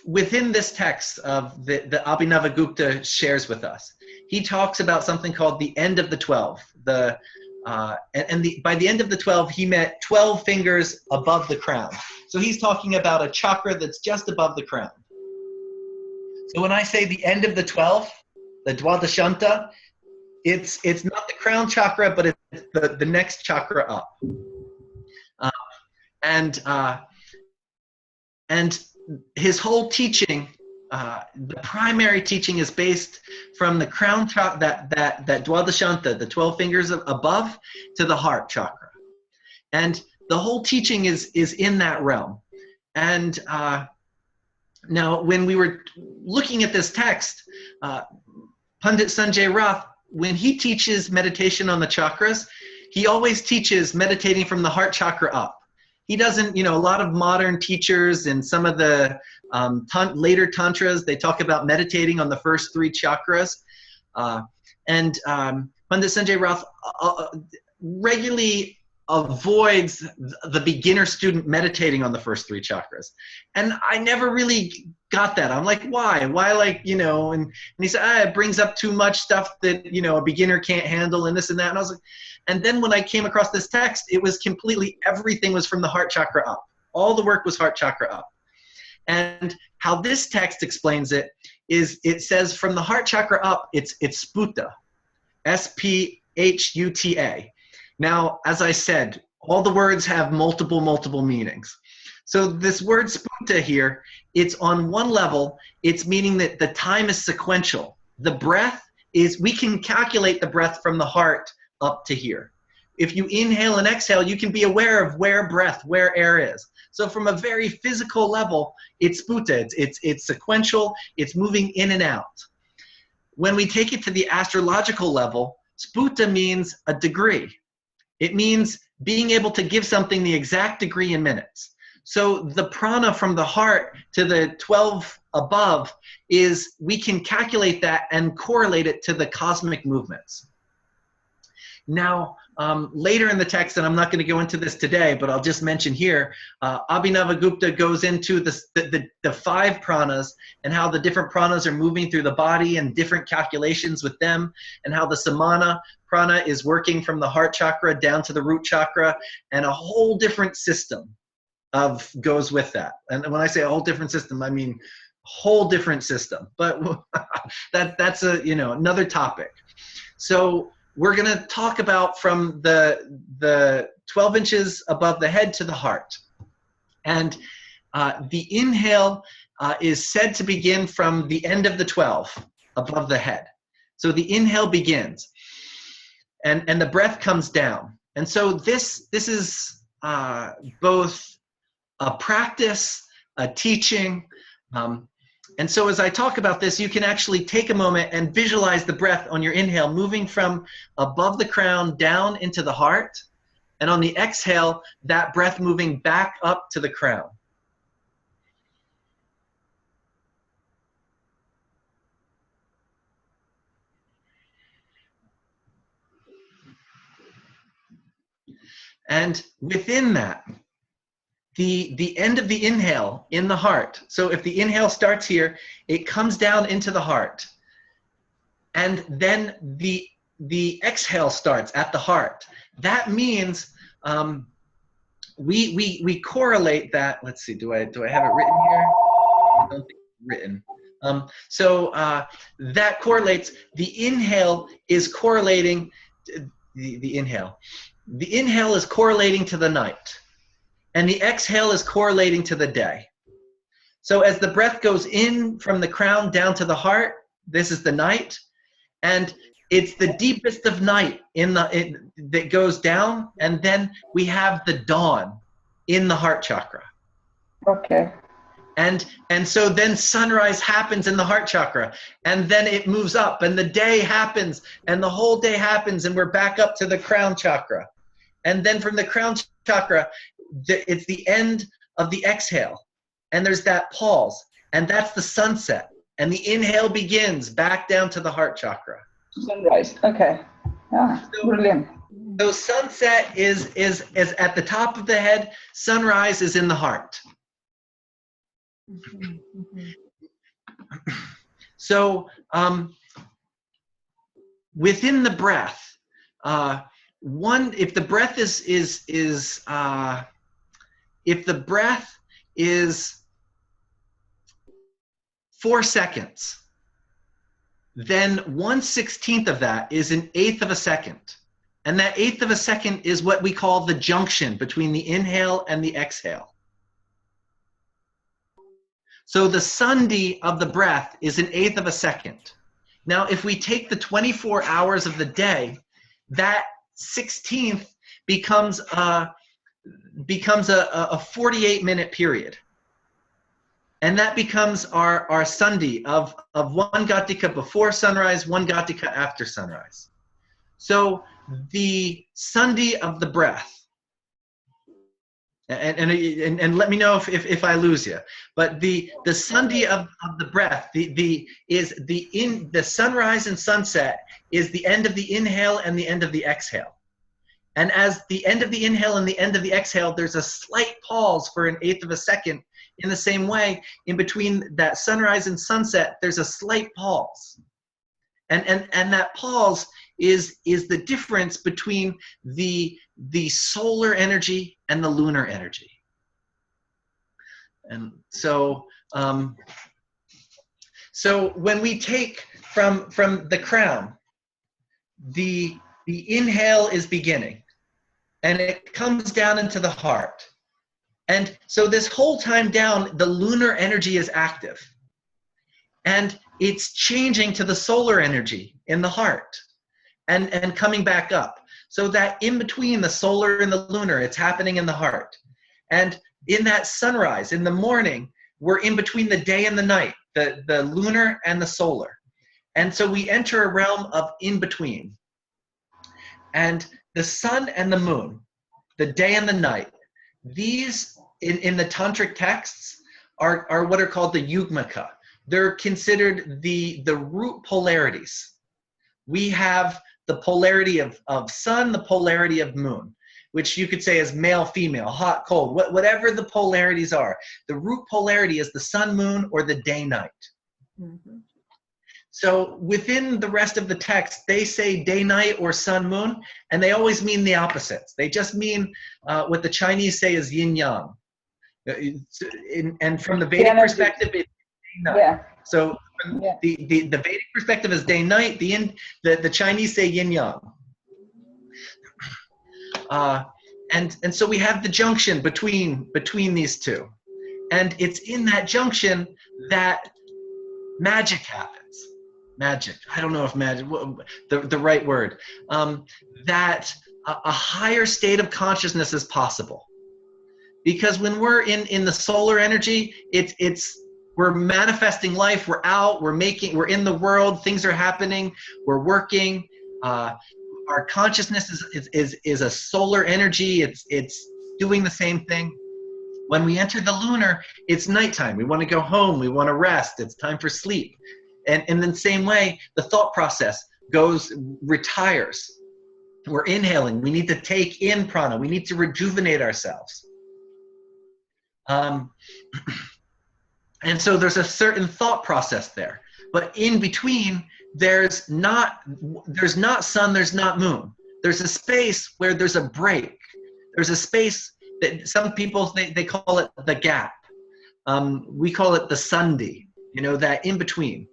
within this text of the Abhinavagupta shares with us, he talks about something called the end of the 12. By the end of the 12, he meant 12 fingers above the crown. So he's talking about a chakra that's just above the crown. So when I say the end of the 12, the Dwadashanta, it's not the crown chakra, but it's the next chakra up. And his whole teaching, the primary teaching is based from the crown chakra, that Dwadashanta, the 12 fingers above, to the heart chakra. And the whole teaching is in that realm. And now when we were looking at this text, Pandit Sanjay Rath, when he teaches meditation on the chakras, he always teaches meditating from the heart chakra up. He doesn't, you know, a lot of modern teachers and some of the later tantras, they talk about meditating on the first 3 chakras. Pandit Sanjay Rath regularly avoids the beginner student meditating on the first 3 chakras. And I never really got that. I'm like, why? Why, like, you know, and he said, it brings up too much stuff that, you know, a beginner can't handle and this and that. And I was like, and then when I came across this text, it was completely, everything was from the heart chakra up. All the work was heart chakra up. And how this text explains it is, it says from the heart chakra up, it's sputa, S-P-H-U-T-A. Now, as I said, all the words have multiple meanings. So this word sputa here, it's on one level, it's meaning that the time is sequential. The breath is, we can calculate the breath from the heart up to here. If you inhale and exhale, you can be aware of where air is. So from a very physical level, it's sputa, it's sequential, it's moving in and out. When we take it to the astrological level, sputa means a degree. It means being able to give something the exact degree in minutes. So the prana from the heart to the 12 above is, we can calculate that and correlate it to the cosmic movements. Now, later in the text, and I'm not going to go into this today, but I'll just mention here, Abhinavagupta goes into the 5 pranas and how the different pranas are moving through the body and different calculations with them, and how the samana prana is working from the heart chakra down to the root chakra, and a whole different system goes with that. And when I say a whole different system, I mean whole different system. But that's another topic. So we're going to talk about from the 12 inches above the head to the heart. And the inhale is said to begin from the end of the 12 above the head. So the inhale begins, and the breath comes down. And so this is both a practice, a teaching. And so as I talk about this, you can actually take a moment and visualize the breath on your inhale moving from above the crown down into the heart. And on the exhale, that breath moving back up to the crown. And within that, the end of the inhale in the heart. So if the inhale starts here, it comes down into the heart. And then the the exhale starts at the heart. That means we correlate that. Let's see, do I have it written here? I don't think it's written. So that correlates. The inhale is correlating. The inhale. The inhale is correlating to the night, and the exhale is correlating to the day. So as the breath goes in from the crown down to the heart, this is the night, and it's the deepest of night that goes down, and then we have the dawn in the heart chakra. Okay. And so then sunrise happens in the heart chakra, and then it moves up, and the day happens, and the whole day happens, and we're back up to the crown chakra. And then from the crown chakra, it's the end of the exhale, and there's that pause, and that's the sunset, and the inhale begins back down to the heart chakra. Sunrise. Okay. Ah, brilliant. So sunset is at the top of the head. Sunrise is in the heart. So within the breath, if the breath is 4 seconds, then 1/16 of that is an eighth of a second. And that eighth of a second is what we call the junction between the inhale and the exhale. So the sandhi of the breath is an eighth of a second. Now, if we take the 24 hours of the day, that 16th becomes a 48-minute period. And that becomes our sandhi of 1 Gatika before sunrise, 1 Gatika after sunrise. So the sandhi of the breath, and let me know if I lose you, but the sandhi of the breath, the sunrise and sunset is the end of the inhale and the end of the exhale. And as the end of the inhale and the end of the exhale, there's a slight pause for an eighth of a second. In the same way, in between that sunrise and sunset, there's a slight pause. And that pause is the difference between the solar energy and the lunar energy. And so so when we take from the crown, the inhale is beginning, and it comes down into the heart. And so this whole time down, the lunar energy is active, and it's changing to the solar energy in the heart and coming back up. So that in between the solar and the lunar, it's happening in the heart. And in that sunrise, in the morning, we're in between the day and the night, the lunar and the solar. And so we enter a realm of in between. And the sun and the moon, the day and the night, these in the tantric texts are what are called the yugmaka. They're considered the root polarities. We have the polarity of sun, the polarity of moon, which you could say is male, female, hot, cold, whatever the polarities are. The root polarity is the sun, moon, or the day, night. Mm-hmm. So within the rest of the text, they say day, night, or sun, moon, and they always mean the opposites. They just mean what the Chinese say is yin yang. And from the Vedic perspective, it's day, night. Yeah. So the Vedic perspective is day, night. The Chinese say yin yang. And so we have the junction between these two. And it's in that junction that magic happens. Magic, I don't know if magic, the right word, that a higher state of consciousness is possible. Because when we're in the solar energy, we're manifesting life, we're out, we're in the world, things are happening, we're working, our consciousness is a solar energy, it's doing the same thing. When we enter the lunar, it's nighttime, we want to go home, we want to rest, it's time for sleep. And in the same way, the thought process retires. We're inhaling. We need to take in prana. We need to rejuvenate ourselves. And so there's a certain thought process there. But in between, there's not sun, there's not moon. There's a space where there's a break. There's a space that some people they call it the gap. We call it the sandhi, that in between.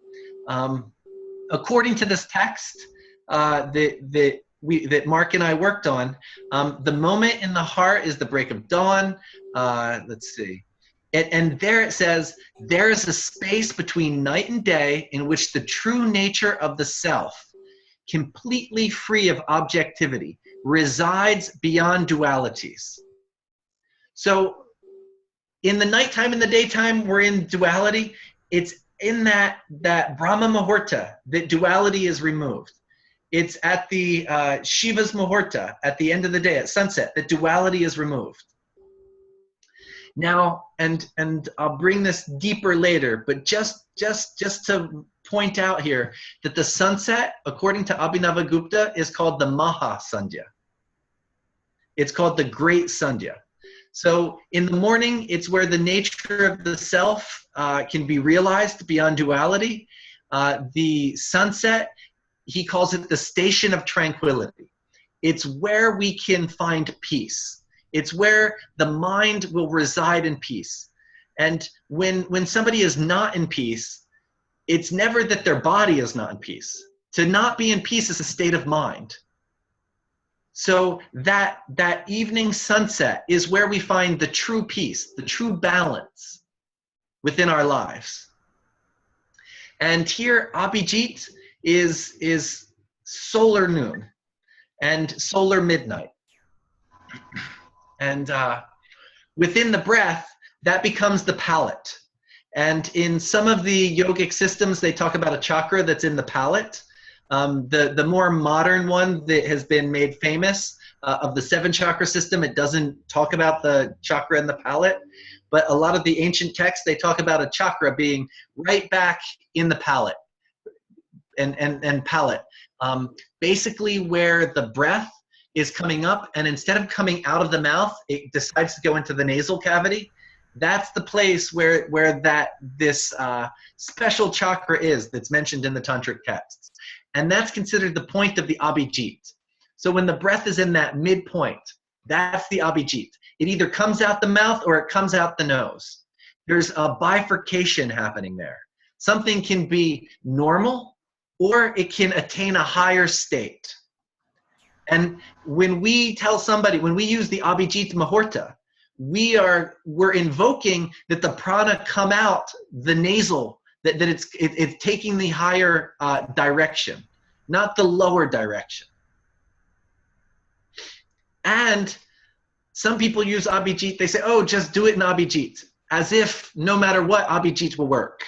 According to this text that Mark and I worked on, the moment in the heart is the break of dawn. Let's see. And there it says, there is a space between night and day in which the true nature of the self, completely free of objectivity, resides beyond dualities. So in the nighttime and the daytime, we're in duality. It's in that Brahma Muhurta that duality is removed. It's at the Shiva's Muhurta, at the end of the day, at sunset, that duality is removed. Now, and I'll bring this deeper later, but just to point out here that the sunset, according to Abhinavagupta, is called the Maha Sandhya. It's called the Great Sandhya. So in the morning, it's where the nature of the self can be realized beyond duality. The sunset, he calls it the station of tranquility. It's where we can find peace. It's where the mind will reside in peace. And when somebody is not in peace, it's never that their body is not in peace. To not be in peace is a state of mind. So that evening sunset is where we find the true peace, the true balance within our lives. And here Abhijit is solar noon and solar midnight. And within the breath, that becomes the palate. And in some of the yogic systems, they talk about a chakra that's in the palate. The more modern one that has been made famous of the 7 chakra system, it doesn't talk about the chakra in the palate. But a lot of the ancient texts, they talk about a chakra being right back in the palate and palate. Basically where the breath is coming up, and instead of coming out of the mouth, it decides to go into the nasal cavity. That's the place where this special chakra is that's mentioned in the tantric texts. And that's considered the point of the Abhijit. So when the breath is in that midpoint, that's the Abhijit. It either comes out the mouth or it comes out the nose. There's a bifurcation happening there. Something can be normal or it can attain a higher state. And when we tell somebody, when we use the Abhijit Muhurta, we're invoking that the prana come out the nasal, that it's taking the higher direction, not the lower direction. And some people use Abhijit, they say, oh, just do it in Abhijit, as if no matter what, Abhijit will work.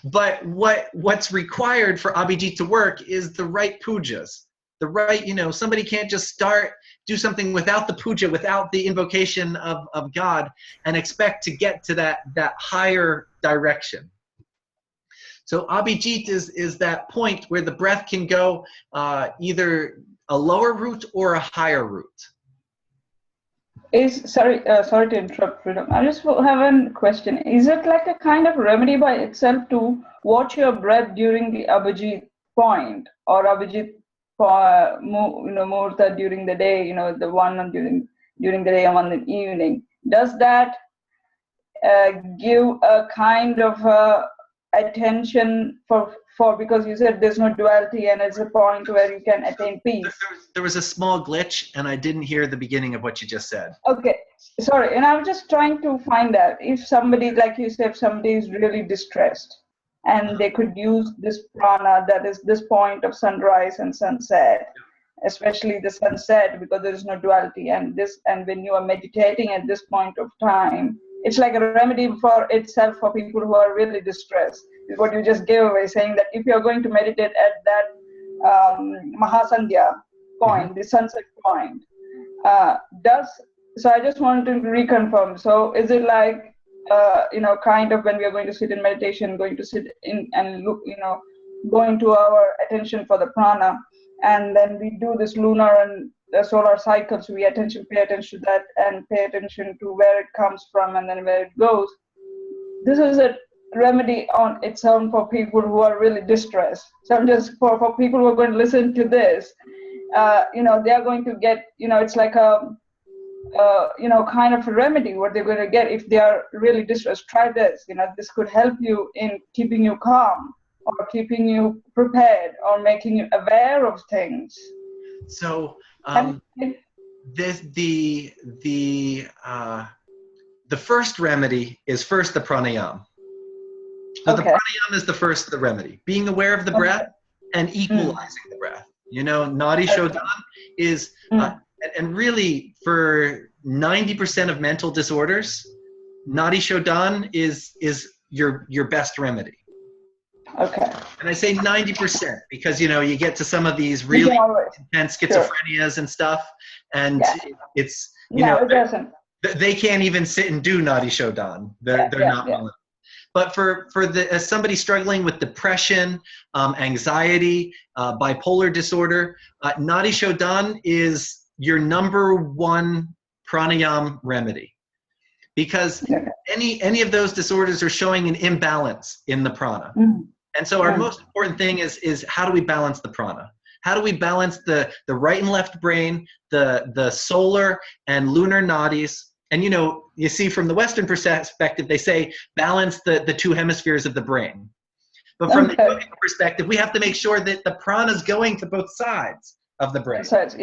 But what's required for Abhijit to work is the right pujas. The right, somebody can't just do something without the puja, without the invocation of God, and expect to get to that higher direction. So Abhijit is that point where the breath can go either a lower route or a higher route. Sorry to interrupt, Freedom. I just have a question. Is it like a kind of remedy by itself to watch your breath during the Abhijit point, or Abhijit Muhurta during the day, the one during the day and one in the evening? Does that give a kind of attention for because you said there's no duality and it's a point where you can attain peace? There was a small glitch and I didn't hear the beginning of what you just said. Okay, sorry. And I'm just trying to find out if somebody, like you said, if somebody is really distressed and they could use this prana, that is this point of sunrise and sunset, especially the sunset, because there is no duality, and when you are meditating at this point of time, it's like a remedy for itself for people who are really distressed. Is what you just gave away, saying that if you're going to meditate at that Mahasandhya point, the sunset point, so I just wanted to reconfirm. So is it like, kind of when we are going to sit in meditation, going to sit in and look, going to our attention for the prana, and then we do this lunar and the solar cycles, we pay attention to that and pay attention to where it comes from and then where it goes. This is it. remedy on its own for people who are really distressed. So I'm just for people who are going to listen to this, they are going to get, it's like a kind of a remedy what they're going to get if they are really distressed. Try this. This could help you in keeping you calm, or keeping you prepared, or making you aware of things. So the first remedy is first the pranayama. So the pranayama is the remedy. Being aware of the breath and equalizing the breath. Nadi Shodhan is, and really for 90% of mental disorders, Nadi Shodhan is your best remedy. Okay. And I say 90% because, you get to some of these really intense schizophrenias and stuff, and it's, it doesn't. They can't even sit and do Nadi Shodhan. They're not willing. But for as somebody struggling with depression, anxiety, bipolar disorder, Nadi Shodhan is your number one pranayama remedy, because any of those disorders are showing an imbalance in the prana. And so our most important thing is how do we balance the prana? How do we balance the right and left brain, the solar and lunar nadis? And you see from the Western perspective, they say balance the two hemispheres of the brain. But from the yogic perspective, we have to make sure that the prana is going to both sides of the brain. Sides,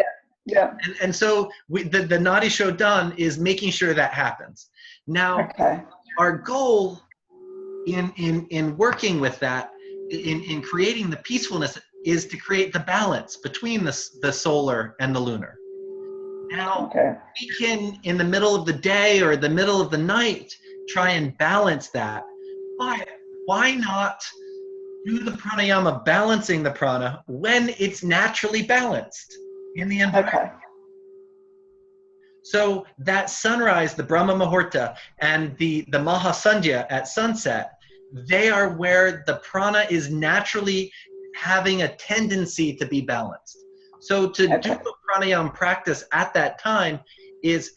yeah. And so the Nadi Shodhan is making sure that happens. Now, our goal in working with that, in creating the peacefulness, is to create the balance between the solar and the lunar. Now, we can, in the middle of the day or the middle of the night, try and balance that. But why not do the pranayama balancing the prana when it's naturally balanced in the environment? So that sunrise, the Brahma Muhurta, and the Mahasandhya at sunset, they are where the prana is naturally having a tendency to be balanced. So to do a pranayama practice at that time is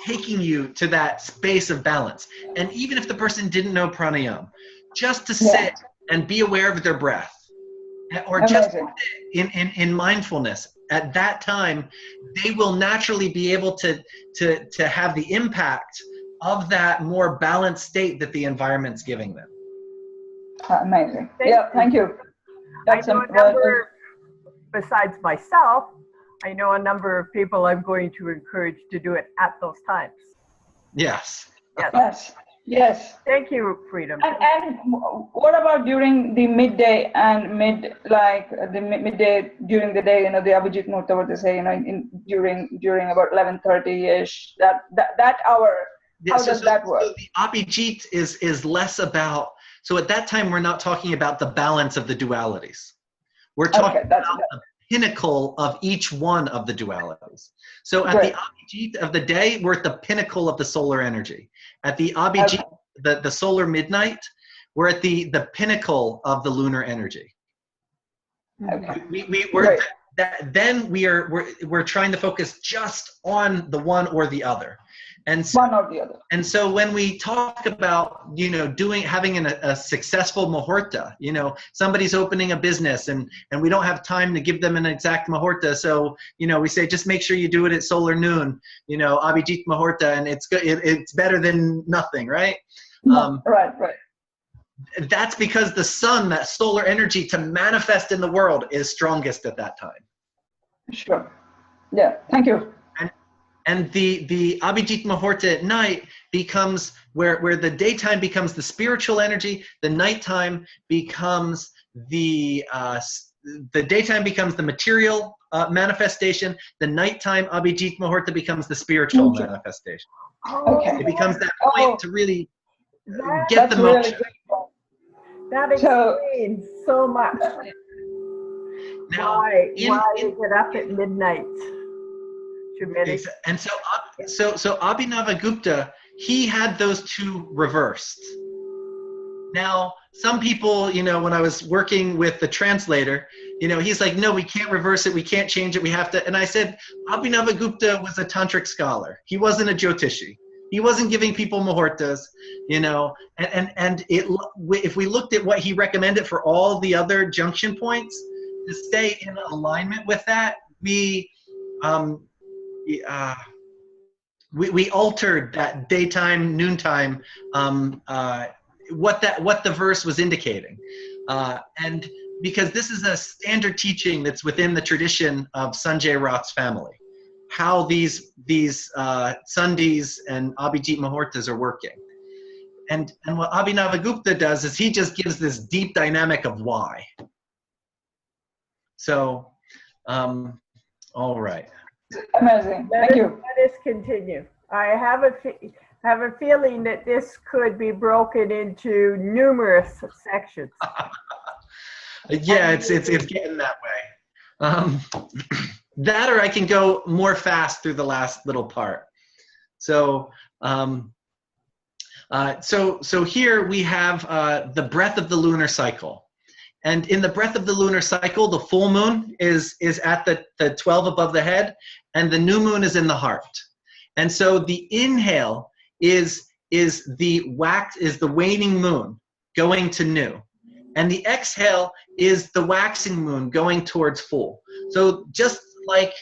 taking you to that space of balance. And even if the person didn't know pranayama, just to sit and be aware of their breath, or just in mindfulness at that time, they will naturally be able to have the impact of that more balanced state that the environment's giving them. Amazing. Thank you. That's besides myself, I know a number of people I'm going to encourage to do it at those times. Yes. Yes. Thank you, Freedom. And what about during the midday and midday during the day? The Abhijit Muhurta, what they say, during about 11:30ish. That hour. How does that work? So the Abhijit is less about. So at that time, we're not talking about the balance of the dualities. We're talking about the pinnacle of each one of the dualities. So at the Abhijit of the day, we're at the pinnacle of the solar energy. At the Abhijit, the solar midnight, we're at the pinnacle of the lunar energy. We're trying to focus just on the one or the other. And so when we talk about, having a successful muhurta, somebody's opening a business and we don't have time to give them an exact muhurta. So, we say, just make sure you do it at solar noon, Abhijit muhurta, and it's good. It's better than nothing, right? Right. That's because the sun, that solar energy to manifest in the world, is strongest at that time. Sure. Yeah. Thank you. And the Abhijit Muhurta at night becomes where the daytime becomes the spiritual energy, the nighttime becomes the daytime becomes the material manifestation, the nighttime Abhijit Muhurta becomes the spiritual manifestation. It becomes that point to really get the moksha. That explains so much. Now, why they get up at midnight. And so Abhinavagupta, he had those two reversed. Now, some people, when I was working with the translator, he's like, no, we can't reverse it. We can't change it. We have to. And I said, Abhinavagupta was a tantric scholar. He wasn't a Jyotishi. He wasn't giving people muhurtas, you know, if we looked at what he recommended for all the other junction points, to stay in alignment with that, we altered that daytime, noontime, what the verse was indicating. And because this is a standard teaching that's within the tradition of Sanjay Rath's family, how these Sandhis and Abhijit Muhurtas are working. And what Abhinavagupta does is he just gives this deep dynamic of why. So, all right. Amazing. Thank you. Let us continue. I have a feeling that this could be broken into numerous sections. Yeah, it's getting that way. That, or I can go more fast through the last little part. So, so here we have the breath of the lunar cycle. And in the breath of the lunar cycle, the full moon is at the 12 above the head, and the new moon is in the heart. And so the inhale is the waning moon going to new. And the exhale is the waxing moon going towards full. So just like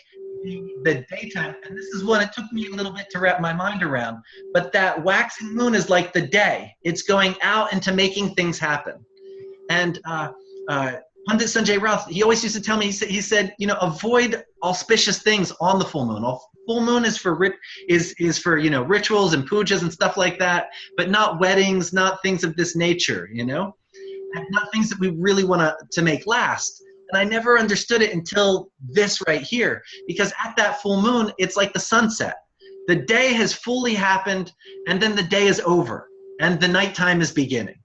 the daytime, and this is what it took me a little bit to wrap my mind around, but that waxing moon is like the day. It's going out into making things happen. And Pandit Sanjay Rath, he always used to tell me, he said, you know, avoid auspicious things on the full moon. Full moon is for you know, rituals and pujas and stuff like that, but not weddings, not things of this nature, you know, and not things that we really want to make last. And I never understood it until this right here, because at that full moon, it's like the sunset. The day has fully happened, and then the day is over, and the nighttime is beginning.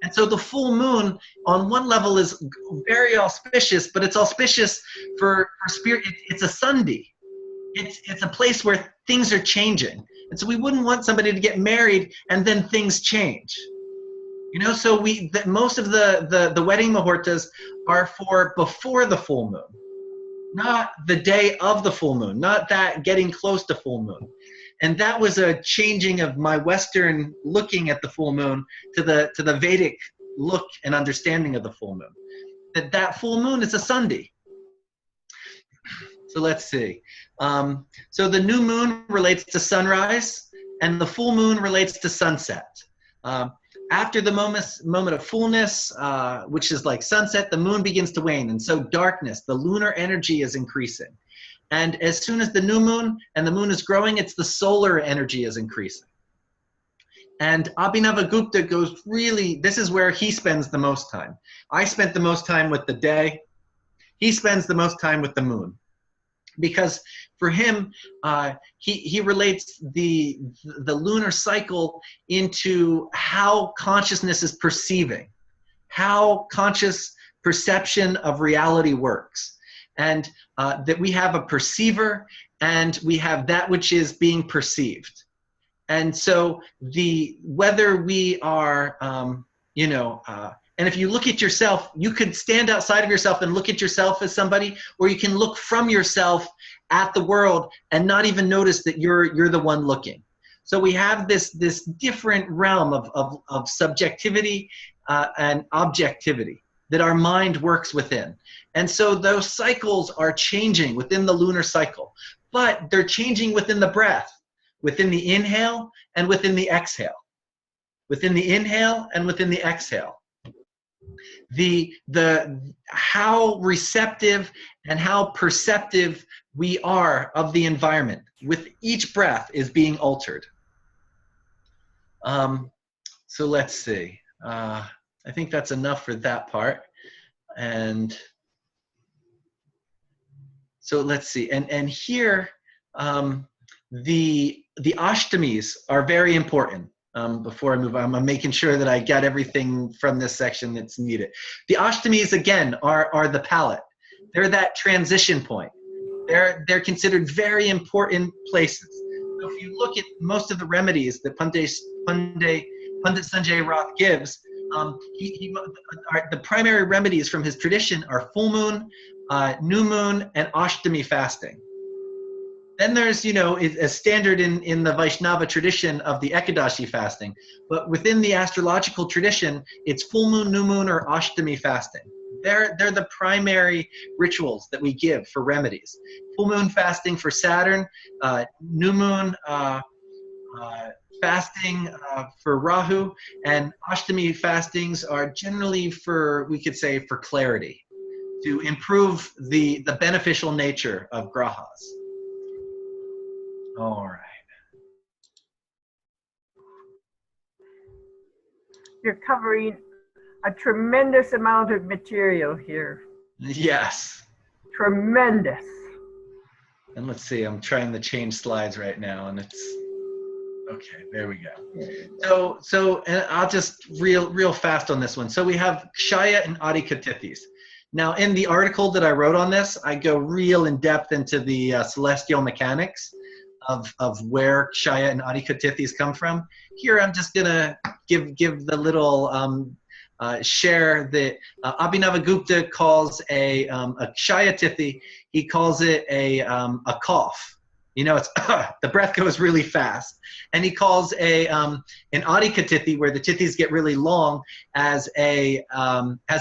And so the full moon, on one level, is very auspicious, but it's auspicious for spirit. It's a Sandhi. It's a place where things are changing. And so we wouldn't want somebody to get married and then things change. You know, so most of the wedding muhurtas are for before the full moon, not the day of the full moon, not that getting close to full moon. And that was a changing of my Western looking at the full moon to the Vedic look and understanding of the full moon. That full moon is a Sandhi. So let's see. So the new moon relates to sunrise, and the full moon relates to sunset. After the moment of fullness, which is like sunset, the moon begins to wane, and so darkness, the lunar energy is increasing. And as soon as the new moon and the moon is growing, it's the solar energy is increasing. And Abhinavagupta goes really, this is where he spends the most time. I spent the most time with the day. He spends the most time with the moon. Because for him, he relates the lunar cycle into how consciousness is perceiving, how conscious perception of reality works. And that we have a perceiver and we have that which is being perceived. And so whether we are, and if you look at yourself, you could stand outside of yourself and look at yourself as somebody, or you can look from yourself at the world and not even notice that you're the one looking. So we have this different realm of subjectivity and objectivity that our mind works within. And so those cycles are changing within the lunar cycle, but they're changing within the breath, within the inhale and within the exhale, within the inhale and within the exhale. How receptive and how perceptive we are of the environment with each breath is being altered. So let's see. I think that's enough for that part. And so let's see. And here, the ashtamis are very important. Before I move on, I'm making sure that I got everything from this section that's needed. The ashtamis, again, are the palette. They're that transition point. They're considered very important places. So if you look at most of the remedies that Pandit Sanjay Rath gives, the primary remedies from his tradition are full moon, new moon, and ashtami fasting. Then there's, you know, a standard in the Vaishnava tradition of the Ekadashi fasting. But within the astrological tradition, it's full moon, new moon, or Ashtami fasting. They're the primary rituals that we give for remedies. Full moon fasting for Saturn, new moon fasting for Rahu, and Ashtami fastings are generally for, we could say, for clarity, to improve the beneficial nature of grahas. All right. You're covering a tremendous amount of material here. Yes. Tremendous. And let's see, I'm trying to change slides right now, and it's okay. There we go. So, and I'll just real fast on this one. So we have Kshaya and Adhikatithis. Now, in the article that I wrote on this, I go real in depth into the celestial mechanics of where Kshaya and Adhikatithis come from. Here, I'm just gonna give the little share that Abhinavagupta calls a Kshaya Tithi. He calls it a cough. You know, it's the breath goes really fast, and he calls an Adhika Tithi, where the tithis get really long, as a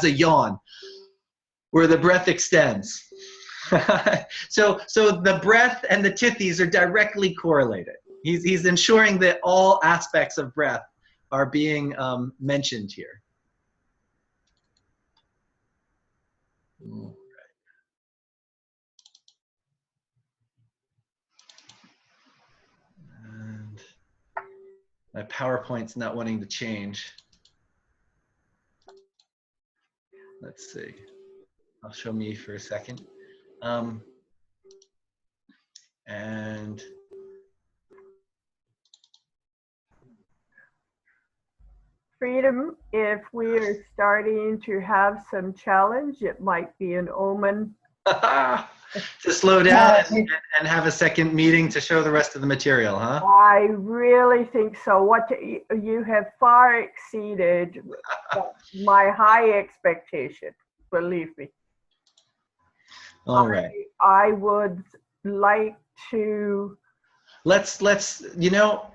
yawn, where the breath extends. So the breath and the tithis are directly correlated. He's ensuring that all aspects of breath are being mentioned here. And my PowerPoint's not wanting to change. Let's see. I'll show me for a second. And Freedom, if we are starting to have some challenge, it might be an omen. to slow down and have a second meeting to show the rest of the material, huh? I really think so. What you have far exceeded my high expectation, believe me. All right. I would like to. Let's you know,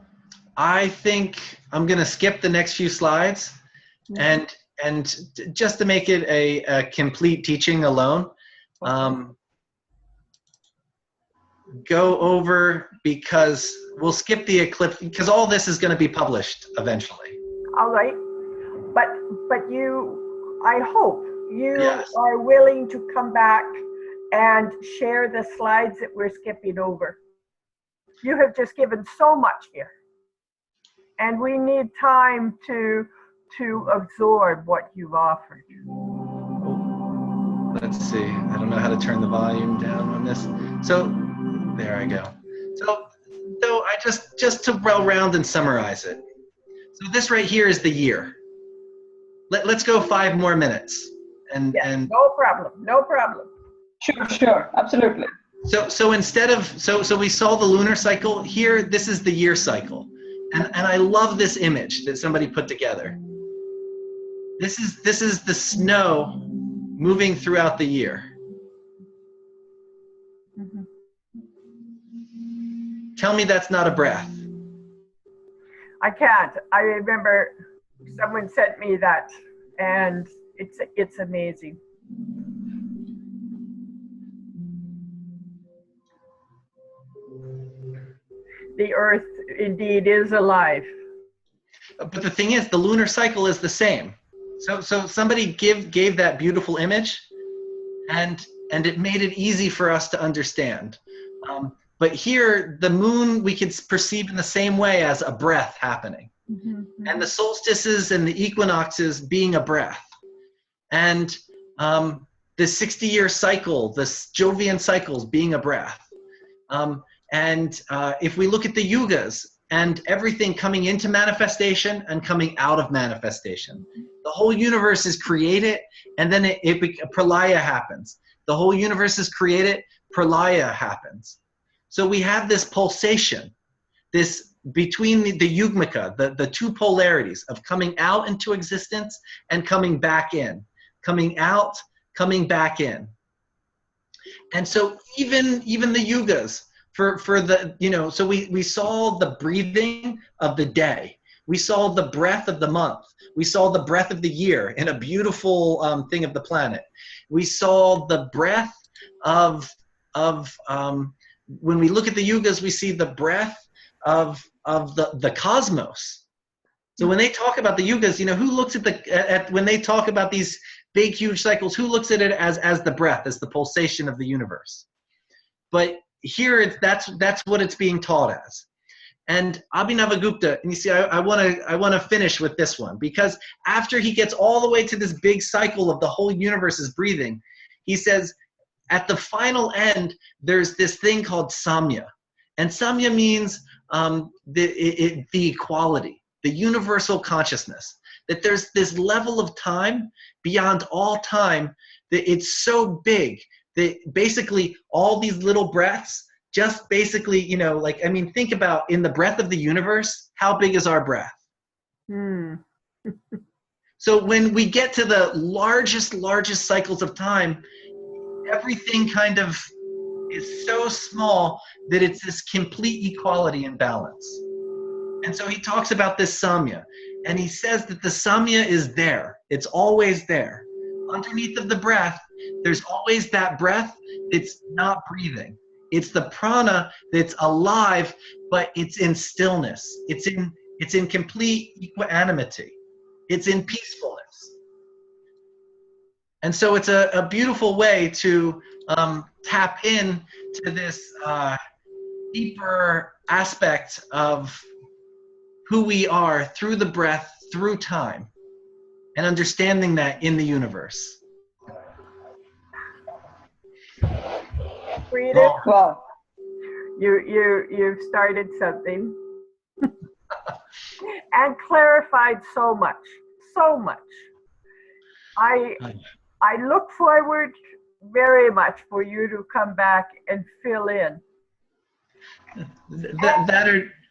I think I'm gonna skip the next few slides, and just to make it a complete teaching alone, go over, because we'll skip the eclipse, because all this is going to be published eventually. All right, but you, I hope you Yes. are willing to come back and share the slides that we're skipping over. You have just given so much here, and we need time to absorb what you've offered. Let's see. I don't know how to turn the volume down on this. So there I go. So I just to roll around and summarize it. So this right here is the year. Let's go 5 more minutes. And no problem. Sure, absolutely. So instead of so we saw the lunar cycle here. This is the year cycle, and I love this image that somebody put together. This is the snow moving throughout the year. Mm-hmm. Tell me that's not a breath. I can't. I remember someone sent me that, and it's amazing. The earth indeed is alive. But the thing is, the lunar cycle is the same. So somebody gave that beautiful image, and it made it easy for us to understand. But here, the moon we could perceive in the same way as a breath happening. Mm-hmm. And the solstices and the equinoxes being a breath. And the 60-year cycle, the Jovian cycles being a breath. If we look at the yugas and everything coming into manifestation and coming out of manifestation, the whole universe is created, and then pralaya happens. The whole universe is created, pralaya happens. So we have this pulsation, this between the yugmika, the two polarities of coming out into existence and coming back in, coming out, coming back in. And so even the yugas, for the, you know, so we saw the breathing of the day. We saw the breath of the month. We saw the breath of the year in a beautiful thing of the planet. We saw the breath of when we look at the yugas, we see the breath of the cosmos. So when they talk about the yugas, you know, who looks at when they talk about these big, huge cycles, who looks at it as the breath, as the pulsation of the universe? But here, that's what it's being taught as. And Abhinavagupta, and you see, I want to finish with this one, because after he gets all the way to this big cycle of the whole universe is breathing, he says, at the final end, there's this thing called Samya. And Samya means the equality, the universal consciousness, that there's this level of time beyond all time that it's so big that basically all these little breaths just basically, you know, like, I mean, think about in the breath of the universe, how big is our breath? So when we get to the largest cycles of time, everything kind of is so small that it's this complete equality and balance. And so he talks about this Samya, and he says that the Samya is there. It's always there. Underneath of the breath, there's always that breath that's not breathing. It's the prana that's alive, but it's in stillness. It's in complete equanimity. It's in peacefulness. And so it's a beautiful way to tap in to this deeper aspect of who we are through the breath, through time, and understanding that in the universe. Frida, Wow. you've started something and clarified so much. I look forward very much for you to come back and fill in.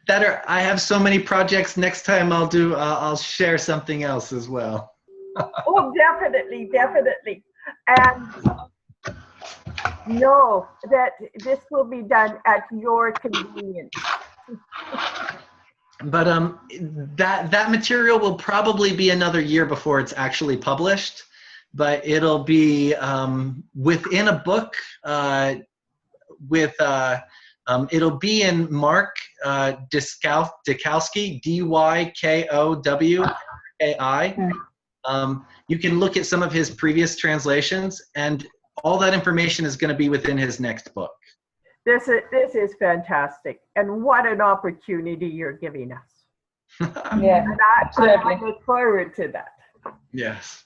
I have so many projects. Next time I'll share something else as well. Oh, definitely. And know that this will be done at your convenience. But that material will probably be another year before it's actually published. But it'll be within a book it'll be in Mark Dykowski, Dykowki. You can look at some of his previous translations, and all that information is going to be within his next book. This is fantastic, and what an opportunity you're giving us. Yeah, And absolutely. I look forward to that. Yes.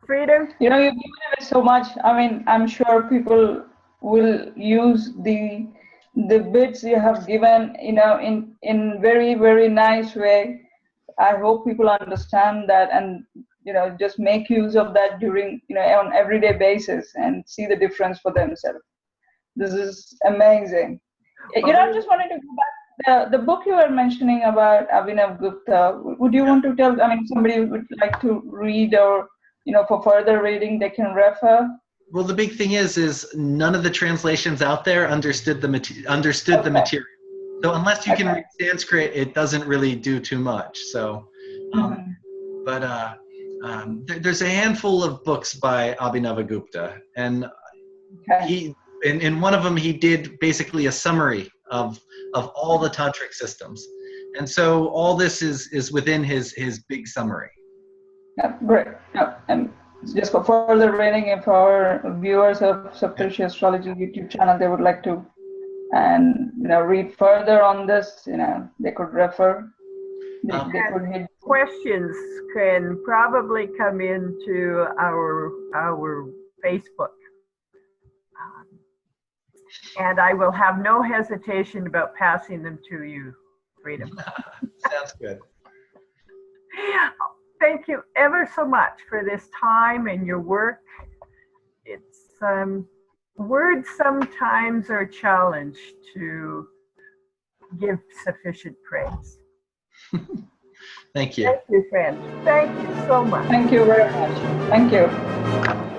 Freedom. You know, you've given away so much. I mean, I'm sure people will use the bits you have given, you know, in very, very nice way. I hope people understand that and, you know, just make use of that during, you know, on everyday basis and see the difference for themselves. This is amazing. You know, I just wanted to go back. The book you were mentioning about Abhinavagupta, would you want to tell, I mean, somebody would like to read, or, you know, for further reading, they can refer? Well, the big thing is none of the translations out there understood the material. So unless you can read Sanskrit, it doesn't really do too much. So, there's a handful of books by Abhinavagupta, and he in one of them he did basically a summary of all the tantric systems, and so all this is within his big summary. Yeah, great. Yeah, and just for further reading, if our viewers of Saptarshi Astrology YouTube channel, they would like to, and you know, read further on this, you know, they could refer. They could hit. Questions can probably come into our Facebook, and I will have no hesitation about passing them to you, Freedom. Sounds good. Thank you ever so much for this time and your work. It's words sometimes are challenged to give sufficient praise. Thank you. Thank you, friend. Thank you so much. Thank you very much. Thank you.